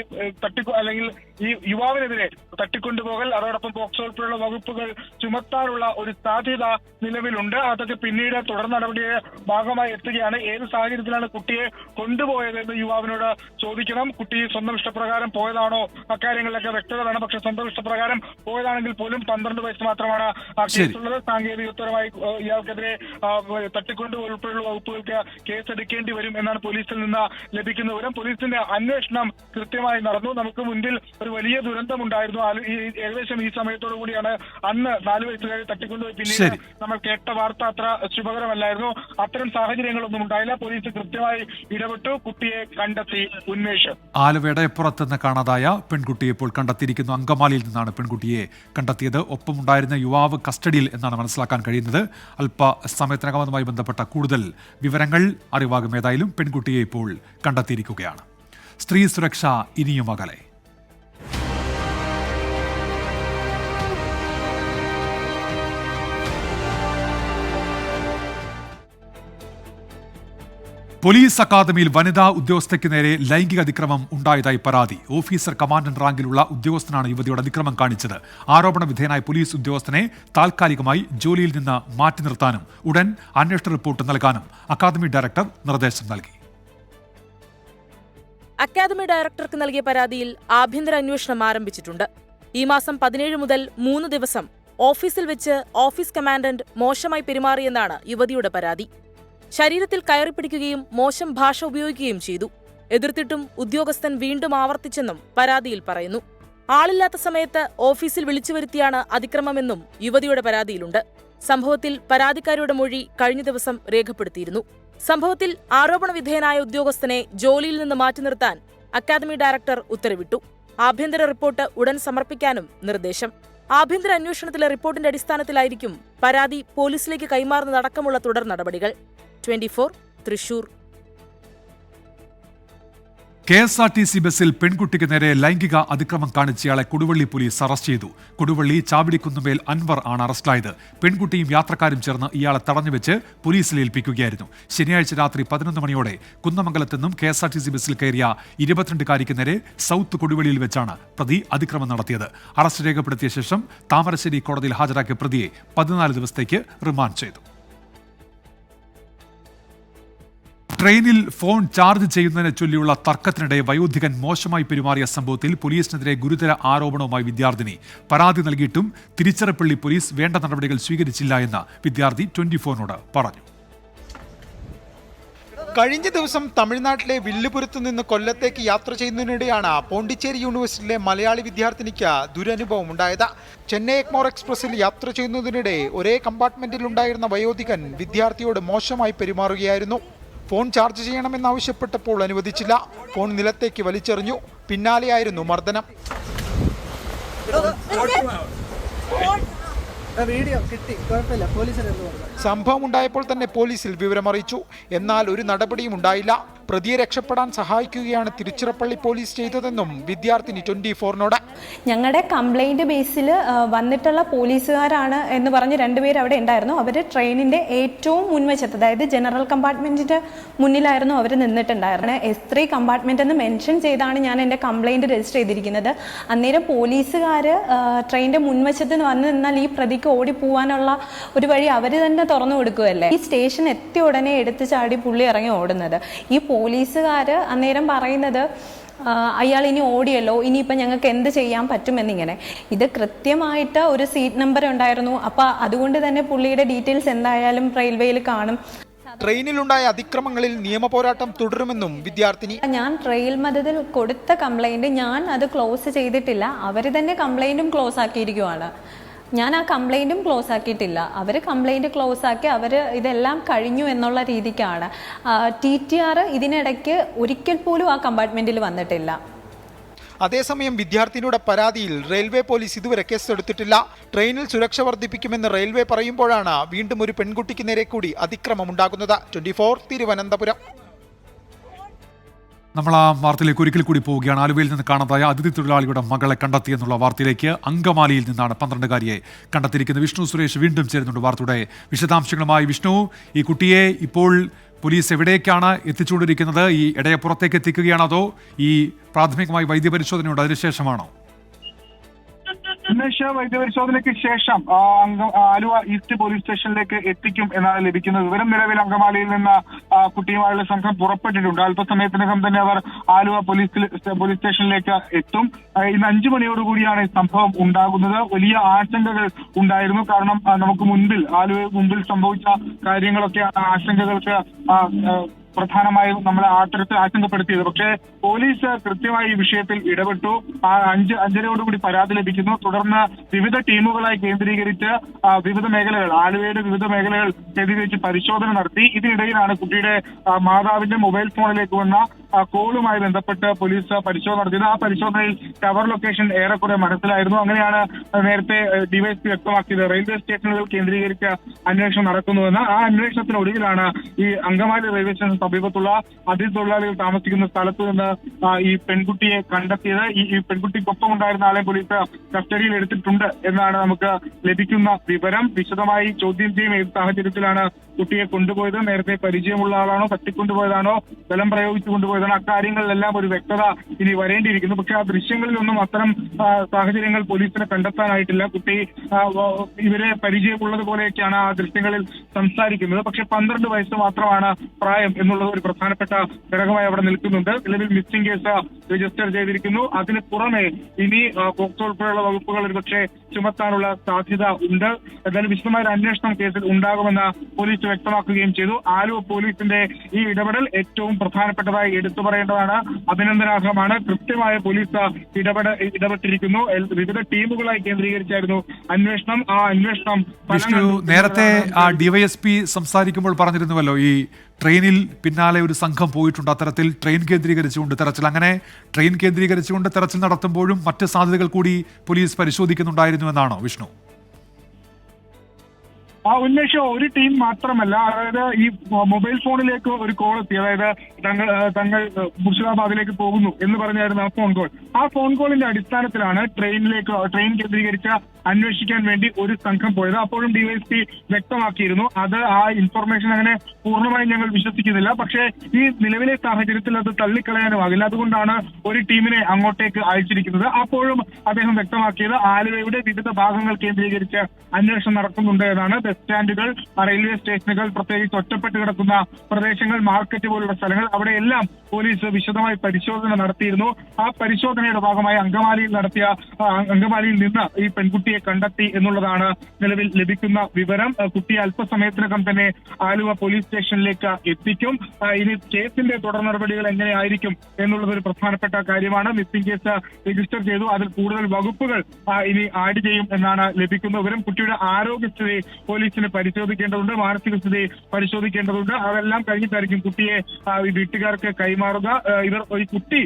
അല്ലെങ്കിൽ ഈ യുവാവിനെതിരെ തട്ടിക്കൊണ്ടുപോകൽ, അതോടൊപ്പം പോക്സോ ഉൾപ്പെടെയുള്ള വകുപ്പുകൾ ചുമത്താനുള്ള ഒരു സാധ്യത നിലവിലുണ്ട്. അതൊക്കെ പിന്നീട് തുടർ നടപടിയുടെ ഭാഗമായി എത്തുകയാണ്. ഏത് സാഹചര്യത്തിലാണ് കുട്ടിയെ കൊണ്ടുപോയതെന്ന് യുവാവിനോട് ചോദിക്കണം. കുട്ടി സ്വന്തം ഇഷ്ടപ്രകാരം പോയതാണോ, അക്കാര്യങ്ങളിലൊക്കെ വ്യക്തത വേണം. പക്ഷെ സ്വന്തം ഇഷ്ടപ്രകാരം പോയതാണെങ്കിൽ പോലും 12 വയസ്സ് മാത്രമാണ് കേസുള്ളത്. സാങ്കേതികപരമായി ഇയാൾക്കെതിരെ തട്ടിക്കൊണ്ടുപോകൽ ഉൾപ്പെടെയുള്ള വകുപ്പുകൾക്ക് കേസെടുക്കേണ്ടി വരും എന്നാണ് പോലീസിൽ നിന്ന് ലഭിക്കുന്ന വിവരം. പോലീസിന്റെ അന്വേഷണം കൃത്യമായി നടന്നു. നമുക്ക് മുൻപിൽ ഒരു വലിയ ദുരന്തമുണ്ടായിരുന്നു. ഏകദേശം ഈ സമയത്തോടു കൂടിയാണ് അന്ന് 4 വയസ്സുകാരെ തട്ടിക്കൊണ്ടുപോയി. പിന്നീട് നമ്മൾ കേട്ട വാർത്ത അത്ര ശുഭകരമല്ലായിരുന്നു. അത്തരം സാഹചര്യങ്ങളൊന്നും ഉണ്ടായില്ല. പോലീസ് കൃത്യമായി ഇടപെട്ടു, കുട്ടിയെ കണ്ടെത്തി. ഉന്മേഷ്, ആലുവ എടയപ്പുറത്തുനിന്ന് കാണാതായ പെൺകുട്ടിയെ ഇപ്പോൾ കണ്ടെത്തിയിരിക്കുന്നു. അങ്കമാലിയിൽ നിന്നാണ് പെൺകുട്ടിയെ കണ്ടെത്തിയത്. ഒപ്പമുണ്ടായിരുന്ന യുവാവ് കസ്റ്റഡിയിൽ എന്നാണ് മനസ്സിലാക്കാൻ കഴിയുന്നത്. അല്പസമയത്തിനകം അതുമായി ബന്ധപ്പെട്ട കൂടുതൽ വിവരങ്ങൾ അറിവാകും. ഏതായാലും പെൺകുട്ടിയെ ഇപ്പോൾ കണ്ടെത്തിയിരിക്കുകയാണ്. സ്ത്രീ സുരക്ഷ ഇനിയും അകലെ. പോലീസ് അക്കാദമിയിൽ വനിതാ ഉദ്യോഗസ്ഥയ്ക്ക് നേരെ ലൈംഗിക അതിക്രമം ഉണ്ടായതായി പരാതി. ഓഫീസർ കമാൻഡന്റ് റാങ്കിലുള്ള ഉദ്യോഗസ്ഥനാണ് യുവതിയോട് അതിക്രമം കാണിച്ചത്. ആരോപണ വിധേയനായ പോലീസ് ഉദ്യോഗസ്ഥനെ താൽക്കാലികമായി ജോലിയിൽ നിന്ന് മാറ്റി നിർത്താനും ഉടൻ അന്വേഷണ റിപ്പോർട്ട് നൽകാനും അക്കാദമി ഡയറക്ടർ നിർദ്ദേശം നൽകി. അക്കാദമി ഡയറക്ടർക്ക് നൽകിയ പരാതിയിൽ ആഭ്യന്തര അന്വേഷണം ആരംഭിച്ചിട്ടുണ്ട്. ഈ മാസം 17 മുതൽ 3 ദിവസം ഓഫീസിൽ വെച്ച് ഓഫീസ് കമാൻഡന്റ് മോശമായി പെരുമാറിയെന്നാണ് യുവതിയുടെ പരാതി. ശരീരത്തിൽ കയറിപ്പിടിക്കുകയും മോശം ഭാഷ ഉപയോഗിക്കുകയും ചെയ്തു. എതിർത്തിട്ടും ഉദ്യോഗസ്ഥൻ വീണ്ടും ആവർത്തിച്ചെന്നും പരാതിയിൽ പറയുന്നു. ആളില്ലാത്ത സമയത്ത് ഓഫീസിൽ വിളിച്ചുവരുത്തിയാണ് അതിക്രമമെന്നും യുവതിയുടെ പരാതിയിലുണ്ട്. സംഭവത്തിൽ പരാതിക്കാരിയുടെ മൊഴി കഴിഞ്ഞ ദിവസം രേഖപ്പെടുത്തിയിരുന്നു. സംഭവത്തിൽ ആരോപണ വിധേയനായ ഉദ്യോഗസ്ഥനെ ജോലിയിൽ നിന്ന് മാറ്റി നിർത്താൻ അക്കാദമി ഡയറക്ടർ ഉത്തരവിട്ടു. ആഭ്യന്തര റിപ്പോർട്ട് ഉടൻ സമർപ്പിക്കാനും നിർദ്ദേശം. ആഭ്യന്തര അന്വേഷണത്തിലെ റിപ്പോർട്ടിന്റെ അടിസ്ഥാനത്തിലായിരിക്കും പരാതി പോലീസിലേക്ക് കൈമാറുന്നതടക്കമുള്ള തുടർ നടപടികൾ. 24 തൃശൂർ. KSRTC ബസ്സിൽ പെൺകുട്ടിക്ക് നേരെ ലൈംഗിക അതിക്രമം കാണിച്ചയാളെ കൊടുവള്ളി പോലീസ് അറസ്റ്റ് ചെയ്തു. കൊടുവള്ളി ചാവടിക്കുന്നുമേൽ അൻവർ ആണ് അറസ്റ്റിലായത്. പെൺകുട്ടിയും യാത്രക്കാരും ചേർന്ന് ഇയാളെ തടഞ്ഞുവെച്ച് പോലീസിൽ ഏൽപ്പിക്കുകയായിരുന്നു. ശനിയാഴ്ച രാത്രി 11 മണിയോടെ കുന്നമംഗലത്ത് നിന്നും KSRTC ബസ്സിൽ കയറിയ 22-കാരിക്ക് നേരെ സൗത്ത് കൊടുവള്ളിയിൽ വെച്ചാണ് പ്രതി അതിക്രമം നടത്തിയത്. അറസ്റ്റ് രേഖപ്പെടുത്തിയ ശേഷം താമരശ്ശേരി കോടതിയിൽ ഹാജരാക്കിയ പ്രതിയെ 14 ദിവസത്തേക്ക് റിമാൻഡ് ചെയ്തു. ട്രെയിനിൽ ഫോൺ ചാർജ് ചെയ്യുന്നതിനെ ചൊല്ലിയുള്ള തർക്കത്തിനിടെ വയോധികൻ മോശമായി പെരുമാറിയ സംഭവത്തിൽ പോലീസിനെതിരെ ഗുരുതര ആരോപണവുമായി വിദ്യാർത്ഥിനി. പരാതി നൽകിയിട്ടും തിരുച്ചിറപ്പള്ളി പോലീസ് വേണ്ട നടപടികൾ സ്വീകരിച്ചില്ല എന്ന് വിദ്യാർത്ഥി 24നോട് പറഞ്ഞു. കഴിഞ്ഞ ദിവസം തമിഴ്നാട്ടിലെ വില്ലുപുരത്ത് നിന്ന് കൊല്ലത്തേക്ക് യാത്ര ചെയ്യുന്നതിനിടെയാണ് പോണ്ടിച്ചേരി യൂണിവേഴ്സിറ്റിയിലെ മലയാളി വിദ്യാർത്ഥിനിക്ക് ദുരനുഭവം ഉണ്ടായത്. ചെന്നൈ എഗ്മോർ എക്സ്പ്രസിൽ യാത്ര ചെയ്യുന്നതിനിടെ ഒരേ കമ്പാർട്ട്മെന്റിലുണ്ടായിരുന്ന വയോധികൻ വിദ്യാർത്ഥിയോട് മോശമായി പെരുമാറുകയായിരുന്നു. ഫോൺ ചാർജ് ചെയ്യണമെന്നാവശ്യപ്പെട്ടപ്പോൾ അനുവദിച്ചില്ല. ഫോൺ നിലത്തേക്ക് വലിച്ചെറിഞ്ഞു. പിന്നാലെയായിരുന്നു മർദ്ദനം. സംഭവം ഉണ്ടായപ്പോൾ തന്നെ പോലീസിൽ വിവരമറിയിച്ചു. എന്നാൽ ഒരു നടപടിയും ഉണ്ടായില്ല. പ്രതിയെ രക്ഷപ്പെടാൻ സഹായിക്കുകയാണ് തിരുച്ചിറപ്പള്ളി പോലീസ് ചെയ്തതെന്നും വിദ്യാർത്ഥിനി 24നോട്. ഞങ്ങളുടെ കംപ്ലൈന്റ് ബേസിൽ വന്നിട്ടുള്ള പോലീസുകാരാണ് എന്ന് പറഞ്ഞ് 2 പേര് അവിടെ ഉണ്ടായിരുന്നു. അവർ ട്രെയിനിന്റെ ഏറ്റവും മുൻവശത്ത്, അതായത് ജനറൽ കമ്പാർട്ട്മെന്റിന്റെ മുന്നിലായിരുന്നു അവർ നിന്നിട്ടുണ്ടായിരുന്നത്. S3 കമ്പാർട്ട്മെന്റ് എന്ന് മെൻഷൻ ചെയ്താണ് ഞാൻ എൻ്റെ കംപ്ലൈന്റ് രജിസ്റ്റർ ചെയ്തിരിക്കുന്നത്. അന്നേരം പോലീസുകാർ ട്രെയിനിന്റെ മുൻവശത്ത് വന്ന് നിന്നാൽ ഈ പ്രതിക്ക് ഓടിപ്പോവാനുള്ള ഒരു വഴി അവർ തന്നെ തുറന്നു കൊടുക്കുകയല്ലേ. ഈ സ്റ്റേഷൻ എത്തിയ ഉടനെ എടുത്തു ചാടി പുള്ളി ഇറങ്ങി ഓടുന്നത്. ഈ പോലീസുകാർ അന്നേരം പറയുന്നത് അയാൾ ഇനി ഓടിയല്ലോ, ഇനിയിപ്പോൾ ഞങ്ങൾക്ക് എന്ത് ചെയ്യാൻ പറ്റുമെന്നിങ്ങനെ. ഇത് കൃത്യമായിട്ട് ഒരു സീറ്റ് നമ്പർ ഉണ്ടായിരുന്നു. അപ്പോൾ അതുകൊണ്ട് തന്നെ പുള്ളിയുടെ ഡീറ്റെയിൽസ് എന്തായാലും റെയിൽവേയിൽ കാണും. ട്രെയിനിലുണ്ടായ അതിക്രമങ്ങളിൽ നിയമപോരാട്ടം തുടരുമെന്നും വിദ്യാർത്ഥിനി. ഞാൻ റെയിൽ മദതിൽ കൊടുത്ത കംപ്ലൈന്റ് ഞാൻ അത് ക്ലോസ് ചെയ്തിട്ടില്ല. അവർ തന്നെ കംപ്ലൈന്റും ക്ലോസ് ആക്കിയിരിക്കുവാണ്. ഞാൻ ആ കംപ്ലൈൻറ്റും ക്ലോസ് ആക്കിയിട്ടില്ല. അവർ കംപ്ലൈൻറ്റ് ക്ലോസ് ആക്കി അവർ ഇതെല്ലാം കഴിഞ്ഞു എന്നുള്ള രീതിക്കാണ്. TTR ഇതിനിടയ്ക്ക് ഒരിക്കൽ പോലും ആ കമ്പാർട്ട്മെൻറ്റിൽ വന്നിട്ടില്ല. അതേസമയം വിദ്യാർത്ഥിനിയുടെ പരാതിയിൽ റെയിൽവേ പോലീസ് ഇതുവരെ കേസെടുത്തിട്ടില്ല. ട്രെയിനിൽ സുരക്ഷ വർദ്ധിപ്പിക്കുമെന്ന് റെയിൽവേ പറയുമ്പോഴാണ് വീണ്ടും ഒരു പെൺകുട്ടിക്ക് നേരെ കൂടി അതിക്രമമുണ്ടാകുന്നത്. 24 തിരുവനന്തപുരം. നമ്മൾ ആ വാർത്തയിലേക്ക് ഒരിക്കൽ കൂടി പോവുകയാണ്. ആലുവയിൽ നിന്ന് കാണാതായ അതിഥി തൊഴിലാളിയുടെ മകളെ കണ്ടെത്തിയെന്നുള്ള വാർത്തയിലേക്ക്. അങ്കമാലിയിൽ നിന്നാണ് 12-കാരിയെ കണ്ടെത്തിയിരിക്കുന്നത്. വിഷ്ണു സുരേഷ് വീണ്ടും ചേരുന്നുണ്ട് വാർത്തയുടെ വിശദാംശങ്ങളുമായി. വിഷ്ണു, ഈ കുട്ടിയെ ഇപ്പോൾ പോലീസ് എവിടേക്കാണ് എത്തിച്ചുകൊണ്ടിരിക്കുന്നത്? ഈ ഇടയപ്പുറത്തേക്ക് എത്തിക്കുകയാണോ അതോ ഈ പ്രാഥമികമായി വൈദ്യപരിശോധനയുണ്ട് അതിനുശേഷമാണോ? ഉന്മേഷ വൈദ്യപരിശോധനയ്ക്ക് ശേഷം ആലുവ ഈസ്റ്റ് പോലീസ് സ്റ്റേഷനിലേക്ക് എത്തിക്കും എന്നാണ് ലഭിക്കുന്ന വിവരം. നിലവിൽ അങ്കമാലിയിൽ നിന്ന് കുട്ടിയുമായുള്ള സംഘം പുറപ്പെട്ടിട്ടുണ്ട്. അല്പസമയത്തിനകം തന്നെ അവർ ആലുവ പോലീസ് സ്റ്റേഷനിലേക്ക് എത്തും. ഇന്ന് 5 മണിയോടുകൂടിയാണ് സംഭവം ഉണ്ടാകുന്നത്. വലിയ ആശങ്കകൾ ഉണ്ടായിരുന്നു. കാരണം നമുക്ക് ആലുവ മുമ്പിൽ സംഭവിച്ച കാര്യങ്ങളൊക്കെയാണ് ആശങ്കകൾക്ക് പ്രധാനമായും നമ്മളെ അത്തരത്തിൽ ആശങ്കപ്പെടുത്തിയത്. പക്ഷേ പോലീസ് കൃത്യമായി ഈ വിഷയത്തിൽ ഇടപെട്ടു. 5:30 പരാതി ലഭിക്കുന്നു. തുടർന്ന് വിവിധ ടീമുകളായി കേന്ദ്രീകരിച്ച് വിവിധ മേഖലകൾ, ആലുവയുടെ വിവിധ മേഖലകൾ കേന്ദ്രീകരിച്ച് പരിശോധന നടത്തി. ഇതിനിടയിലാണ് കുട്ടിയുടെ മാതാവിന്റെ മൊബൈൽ ഫോണിലേക്ക് വന്ന കോളുമായി ബന്ധപ്പെട്ട് പോലീസ് പരിശോധന നടത്തിയത്. ആ പരിശോധനയിൽ ടവർ ലൊക്കേഷൻ ഏറെക്കുറെ മനസ്സിലായിരുന്നു. അങ്ങനെയാണ് നേരത്തെ ഡിവൈഎസ്പി വ്യക്തമാക്കിയത് റെയിൽവേ സ്റ്റേഷനുകൾ കേന്ദ്രീകരിച്ച് അന്വേഷണം നടക്കുന്നുവെന്ന്. ആ അന്വേഷണത്തിനൊടുവിലാണ് ഈ അങ്കമാലി റെയിൽവേ സ്റ്റേഷൻ സമീപത്തുള്ള അതിഥി തൊഴിലാളികൾ താമസിക്കുന്ന സ്ഥലത്ത് നിന്ന് ഈ പെൺകുട്ടിയെ കണ്ടെത്തിയത്. ഈ പെൺകുട്ടിക്കൊപ്പം ഉണ്ടായിരുന്ന ആളെ പോലീസ് കസ്റ്റഡിയിൽ എടുത്തിട്ടുണ്ട് എന്നാണ് നമുക്ക് ലഭിക്കുന്ന വിവരം. വിശദമായി ചോദ്യം ചെയ്യും ഏത് സാഹചര്യത്തിലാണ് കുട്ടിയെ കൊണ്ടുപോയത്? നേരത്തെ പരിചയമുള്ള ആളാണോ, തട്ടിക്കൊണ്ടുപോയതാണോ, ബലം പ്രയോഗിച്ചു കൊണ്ടുപോയതാണോ? അക്കാര്യങ്ങളിലെല്ലാം ഒരു വ്യക്തത ഇനി വരേണ്ടിയിരിക്കുന്നു. പക്ഷെ ആ ദൃശ്യങ്ങളിലൊന്നും അത്തരം സാഹചര്യങ്ങൾ പോലീസിനെ കണ്ടെത്താനായിട്ടില്ല. കുട്ടി ഇവരെ പരിചയമുള്ളത് പോലെയൊക്കെയാണ് ആ ദൃശ്യങ്ങളിൽ സംസാരിക്കുന്നത്. പക്ഷെ 12 വയസ്സ് മാത്രമാണ് പ്രായം എന്നുള്ളത് ഒരു പ്രധാനപ്പെട്ട ഘടകമായി അവിടെ നിൽക്കുന്നുണ്ട്. നിലവിൽ മിസ്സിംഗ് കേസ് രജിസ്റ്റർ ചെയ്തിരിക്കുന്നു. അതിന് പുറമെ ഇനി പോക്സോ ഉൾപ്പെടെയുള്ള വകുപ്പുകൾ ഒരുപക്ഷെ ചുമത്താനുള്ള സാധ്യത ഉണ്ട്. എന്തായാലും വിശദമായ അന്വേഷണം കേസിൽ ഉണ്ടാകുമെന്ന് പോലീസ് വ്യക്തമാക്കുകയും ചെയ്തു. ആലുവ പോലീസിന്റെ ഈ ഇടപെടൽ ഏറ്റവും പ്രധാനപ്പെട്ടതായി എടുത്തു പറയേണ്ടതാണ്, അഭിനന്ദനാർഹമാണ്. കൃത്യമായ പോലീസ് ഇടപെട്ടിരിക്കുന്നു. വിവിധ ടീമുകളായി കേന്ദ്രീകരിച്ചായിരുന്നു അന്വേഷണം. ആ അന്വേഷണം നേരത്തെ ഡിവൈഎസ്പി സംസാരിക്കുമ്പോൾ പറഞ്ഞിരുന്നുവല്ലോ, ഈ ട്രെയിനിൽ പിന്നാലെ ഒരു സംഘം പോയിട്ടുണ്ട്, അത്തരത്തിൽ ട്രെയിൻ കേന്ദ്രീകരിച്ചുകൊണ്ട് തെരച്ചിൽ. അങ്ങനെ ട്രെയിൻ കേന്ദ്രീകരിച്ചുകൊണ്ട് തെരച്ചിൽ നടത്തുമ്പോഴും മറ്റ് സാധ്യതകൾ കൂടി പോലീസ് പരിശോധിക്കുന്നുണ്ടായിരുന്നു എന്നാണോ വിഷ്ണു? ഉന്മേഷ, ഒരു ടീം മാത്രമല്ല, അതായത് ഈ മൊബൈൽ ഫോണിലേക്ക് ഒരു കോൾ എത്തി, അതായത് തങ്ങൾ മുർഷിദാബാദിലേക്ക് പോകുന്നു എന്ന് പറഞ്ഞായിരുന്നു ആ ഫോൺ കോൾ. ആ ഫോൺ കോളിന്റെ അടിസ്ഥാനത്തിലാണ് ട്രെയിൻ കേന്ദ്രീകരിച്ച അന്വേഷിക്കാൻ വേണ്ടി ഒരു സംഘം പോയത്. അപ്പോഴും ഡിവൈഎസ്പി വ്യക്തമാക്കിയിരുന്നു അത് ആ ഇൻഫർമേഷൻ അങ്ങനെ പൂർണ്ണമായും ഞങ്ങൾ വിശ്വസിക്കുന്നില്ല, പക്ഷേ ഈ നിലവിലെ സാഹചര്യത്തിൽ അത് തള്ളിക്കളയാനുമാകില്ല, അതുകൊണ്ടാണ് ഒരു ടീമിനെ അങ്ങോട്ടേക്ക് അയച്ചിരിക്കുന്നത്. അപ്പോഴും അദ്ദേഹം വ്യക്തമാക്കിയത് ആലുവയുടെ വിവിധ ഭാഗങ്ങൾ കേന്ദ്രീകരിച്ച് അന്വേഷണം നടക്കുന്നുണ്ട് എന്നാണ്. ബസ് സ്റ്റാൻഡുകൾ, റെയിൽവേ സ്റ്റേഷനുകൾ, പ്രത്യേകിച്ച് ഒറ്റപ്പെട്ട് കിടക്കുന്ന പ്രദേശങ്ങൾ, മാർക്കറ്റ് പോലുള്ള സ്ഥലങ്ങൾ, അവിടെയെല്ലാം പോലീസ് വിശദമായി പരിശോധന നടത്തിയിരുന്നു. ആ പരിശോധനയുടെ ഭാഗമായി അങ്കമാലിയിൽ നിന്ന് ഈ പെൺകുട്ടിയെ കണ്ടെത്തി എന്നുള്ളതാണ് നിലവിൽ ലഭിക്കുന്ന വിവരം. കുട്ടിയെ അല്പസമയത്തിനകം തന്നെ ആലുവ പോലീസ് സ്റ്റേഷനിലേക്ക് എത്തിക്കും. ഇനി കേസിന്റെ തുടർ നടപടികൾ എങ്ങനെയായിരിക്കും എന്നുള്ളത് ഒരു പ്രധാനപ്പെട്ട കാര്യമാണ്. മിസ്സിംഗ് കേസ് രജിസ്റ്റർ ചെയ്തു, അതിൽ കൂടുതൽ വകുപ്പുകൾ ഇനി ആഡ് ചെയ്യും എന്നാണ് ലഭിക്കുന്ന വിവരം. കുട്ടിയുടെ ആരോഗ്യസ്ഥിതി പോലീസിന് പരിശോധിക്കേണ്ടതുണ്ട്, മാനസിക സ്ഥിതി പരിശോധിക്കേണ്ടതുണ്ട്. അതെല്ലാം കഴിഞ്ഞിട്ടായിരിക്കും കുട്ടിയെ വീട്ടുകാർക്ക് കൈമാറുക. ഈ കുട്ടി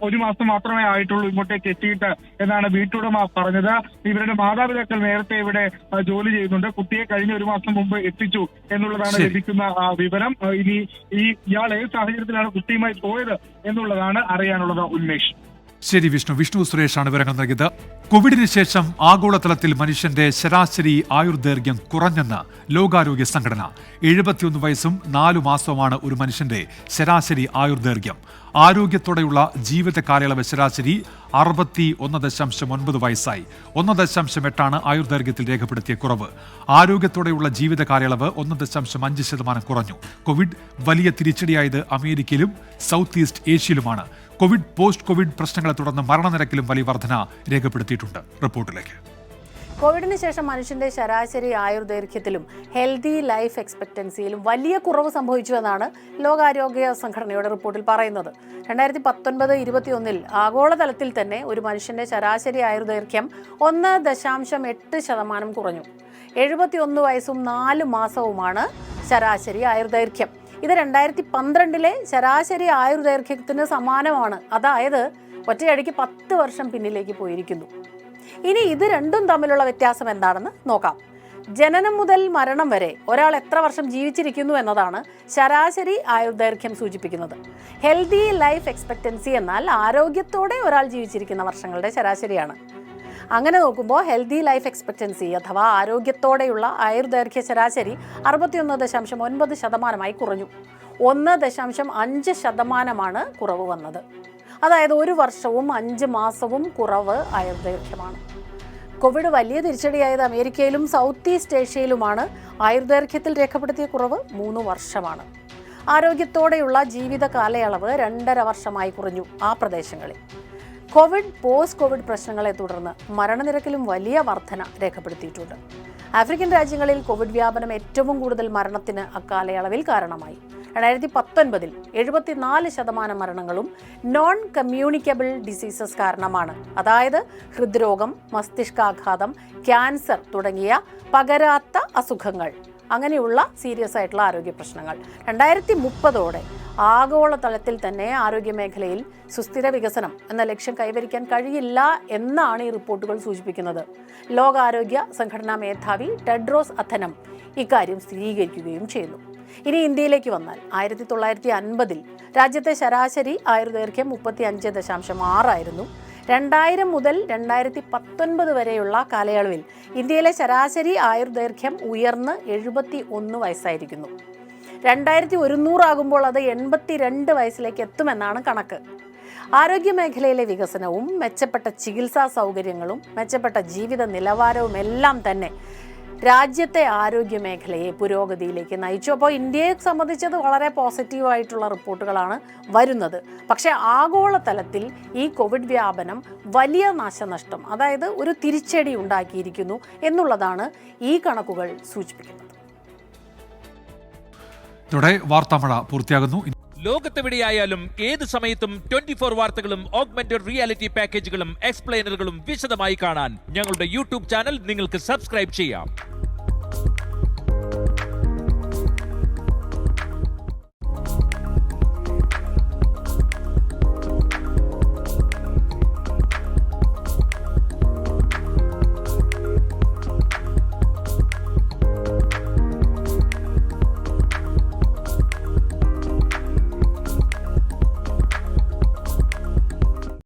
1 മാസം മാത്രമേ ആയിട്ടുള്ളൂ ഇങ്ങോട്ടേക്ക് എത്തിയിട്ട് എന്നാണ് വീട്ടുടമ പറഞ്ഞത്. ഇവരുടെ മാതാപിതാക്കൾ നേരത്തെ ഇവിടെ ജോലി ചെയ്യുന്നുണ്ട്. കുട്ടിയെ കഴിഞ്ഞ 1 മാസം മുമ്പ് എത്തിച്ചു എന്നുള്ളതാണ് ലഭിക്കുന്ന വിവരം. ഇനി ഇയാൾ ഏത് സാഹചര്യത്തിലാണ് കുട്ടിയുമായി പോയത് എന്നുള്ളതാണ് അറിയാനുള്ളത്. ഉന്മേഷ്. ശരി വിഷ്ണു സുരേഷാണ് വിവരങ്ങൾ നൽകിയത്. കോവിഡിന് ശേഷം ആഗോളതലത്തിൽ മനുഷ്യന്റെ ശരാശരി ആയുർദൈർഘ്യം കുറഞ്ഞെന്ന് ലോകാരോഗ്യ സംഘടന. 71 വയസ്സും 4 മാസവുമാണ് ഒരു മനുഷ്യന്റെ ശരാശരി ആയുർദൈർഘ്യം. ആരോഗ്യത്തോടെയുള്ള ജീവിത കാലയളവ് ശരാശരി 61.9 വയസ്സായി. 1.8 ആയുർദൈർഘ്യത്തിൽ രേഖപ്പെടുത്തിയ കുറവ്. ആരോഗ്യത്തോടെയുള്ള ജീവിത കാലയളവ് 1.5% കുറഞ്ഞു. കോവിഡ് വലിയ തിരിച്ചടിയായത് അമേരിക്കയിലും സൗത്ത് ഈസ്റ്റ് ഏഷ്യയിലുമാണ്. പോസ്റ്റ് കോവിഡ് പ്രശ്നങ്ങളെ തുടർന്ന് മരണനിരക്കിലും വലിയ വർധന രേഖപ്പെടുത്തിയിട്ടുണ്ട്. റിപ്പോർട്ടിലേക്ക്. കോവിഡിന് ശേഷം മനുഷ്യന്റെ ശരാശരി ആയുർദൈർഘ്യത്തിലും ഹെൽത്തി ലൈഫ് എക്സ്പെക്ടൻസിയിലും വലിയ കുറവ് സംഭവിച്ചു എന്നാണ് ലോകാരോഗ്യ സംഘടനയുടെ റിപ്പോർട്ടിൽ പറയുന്നത്. 2019-21 ആഗോളതലത്തിൽ തന്നെ ഒരു മനുഷ്യന്റെ ശരാശരി ആയുർദൈർഘ്യം 1.8% കുറഞ്ഞു. 71 വയസ്സും 4 മാസവുമാണ് ശരാശരി ആയുർദൈർഘ്യം. ഇത് 2012 ശരാശരി ആയുർദൈർഘ്യത്തിന് സമാനമാണ്. അതായത് ഒറ്റയടിക്ക് 10 വർഷം പിന്നിലേക്ക് പോയിരിക്കുന്നു. ഇനി ഇത് രണ്ടും തമ്മിലുള്ള വ്യത്യാസം എന്താണെന്ന് നോക്കാം. ജനനം മുതൽ മരണം വരെ ഒരാൾ എത്ര വർഷം ജീവിച്ചിരിക്കുന്നു എന്നതാണ് ശരാശരി ആയുർദൈർഘ്യം സൂചിപ്പിക്കുന്നത്. ഹെൽത്തി ലൈഫ് എക്സ്പെക്ടൻസി എന്നാൽ ആരോഗ്യത്തോടെ ഒരാൾ ജീവിച്ചിരിക്കുന്ന വർഷങ്ങളുടെ ശരാശരിയാണ്. അങ്ങനെ നോക്കുമ്പോൾ ഹെൽത്തി ലൈഫ് എക്സ്പെക്ടൻസി അഥവാ ആരോഗ്യത്തോടെയുള്ള ആയുർദൈർഘ്യ ശരാശരി 61.9% കുറഞ്ഞു. 1.5% കുറവ് വന്നത്. അതായത് 1 വർഷവും 5 മാസവും കുറവ് ആയുർദൈർഘ്യമാണ്. കോവിഡ് വലിയ തിരിച്ചടിയായത് അമേരിക്കയിലും സൗത്ത് ഈസ്റ്റ് ഏഷ്യയിലുമാണ്. ആയുർദൈർഘ്യത്തിൽ രേഖപ്പെടുത്തിയ കുറവ് 3 വർഷമാണ്. ആരോഗ്യത്തോടെയുള്ള ജീവിത കാലയളവ് 2.5 വർഷമായി കുറഞ്ഞു ആ പ്രദേശങ്ങളിൽ. പോസ്റ്റ് കോവിഡ് പ്രശ്നങ്ങളെ തുടർന്ന് മരണനിരക്കിലും വലിയ വർധന രേഖപ്പെടുത്തിയിട്ടുണ്ട്. ആഫ്രിക്കൻ രാജ്യങ്ങളിൽ കോവിഡ് വ്യാപനം ഏറ്റവും കൂടുതൽ മരണത്തിന് അക്കാലയളവിൽ കാരണമായി. 2019 74% മരണങ്ങളും നോൺ കമ്മ്യൂണിക്കബിൾ ഡിസീസസ് കാരണമാണ്. അതായത് ഹൃദ്രോഗം, മസ്തിഷ്കാഘാതം, ക്യാൻസർ തുടങ്ങിയ പകരാത്ത അസുഖങ്ങൾ, അങ്ങനെയുള്ള സീരിയസ് ആയിട്ടുള്ള ആരോഗ്യ പ്രശ്നങ്ങൾ. 2030 ആഗോളതലത്തിൽ തന്നെ ആരോഗ്യമേഖലയിൽ സുസ്ഥിര വികസനം എന്ന ലക്ഷ്യം കൈവരിക്കാൻ കഴിയില്ല എന്നാണ് ഈ റിപ്പോർട്ടുകൾ സൂചിപ്പിക്കുന്നത്. ലോകാരോഗ്യ സംഘടനാ മേധാവി ടെഡ്രോസ് അഥനം ഇക്കാര്യം സ്ഥിരീകരിക്കുകയും ചെയ്യുന്നു. ഇനി ഇന്ത്യയിലേക്ക് വന്നാൽ 1950 രാജ്യത്തെ ശരാശരി ആയുർദൈർഘ്യം 35.6 ആയിരുന്നു. 2000 മുതൽ 2019 വരെയുള്ള കാലയളവിൽ ഇന്ത്യയിലെ ശരാശരി ആയുർദൈർഘ്യം ഉയർന്ന് 71 വയസ്സായിരിക്കുന്നു. 2100 ആകുമ്പോൾ അത് 82 വയസ്സിലേക്ക് എത്തുമെന്നാണ് കണക്ക്. ആരോഗ്യമേഖലയിലെ വികസനവും മെച്ചപ്പെട്ട ചികിത്സാ സൗകര്യങ്ങളും മെച്ചപ്പെട്ട ജീവിത നിലവാരവും എല്ലാം തന്നെ രാജ്യത്തെ ആരോഗ്യ മേഖലയെ പുരോഗതിയിലേക്ക് നയിച്ചു. അപ്പോൾ ഇന്ത്യയെ സംബന്ധിച്ചത് വളരെ പോസിറ്റീവായിട്ടുള്ള റിപ്പോർട്ടുകളാണ് വരുന്നത്. പക്ഷേ ആഗോളതലത്തിൽ ഈ കോവിഡ് വ്യാപനം വലിയ നാശനഷ്ടം, അതായത് ഒരു തിരിച്ചടി ഉണ്ടാക്കിയിരിക്കുന്നു എന്നുള്ളതാണ് ഈ കണക്കുകൾ സൂചിപ്പിക്കുന്നത്. ഇതോടെ വാർത്താമഴ പൂർത്തിയാകുന്നു. ലോകത്തെവിടെയായാലും ഏത് സമയത്തും 24 വാർത്തകളും ഓഗ്മെന്റഡ് റിയാലിറ്റി പാക്കേജുകളും എക്സ്പ്ലെയിനറുകളും വിശദമായി കാണാൻ ഞങ്ങളുടെ യൂട്യൂബ് ചാനൽ നിങ്ങൾക്ക് സബ്സ്ക്രൈബ് ചെയ്യാം.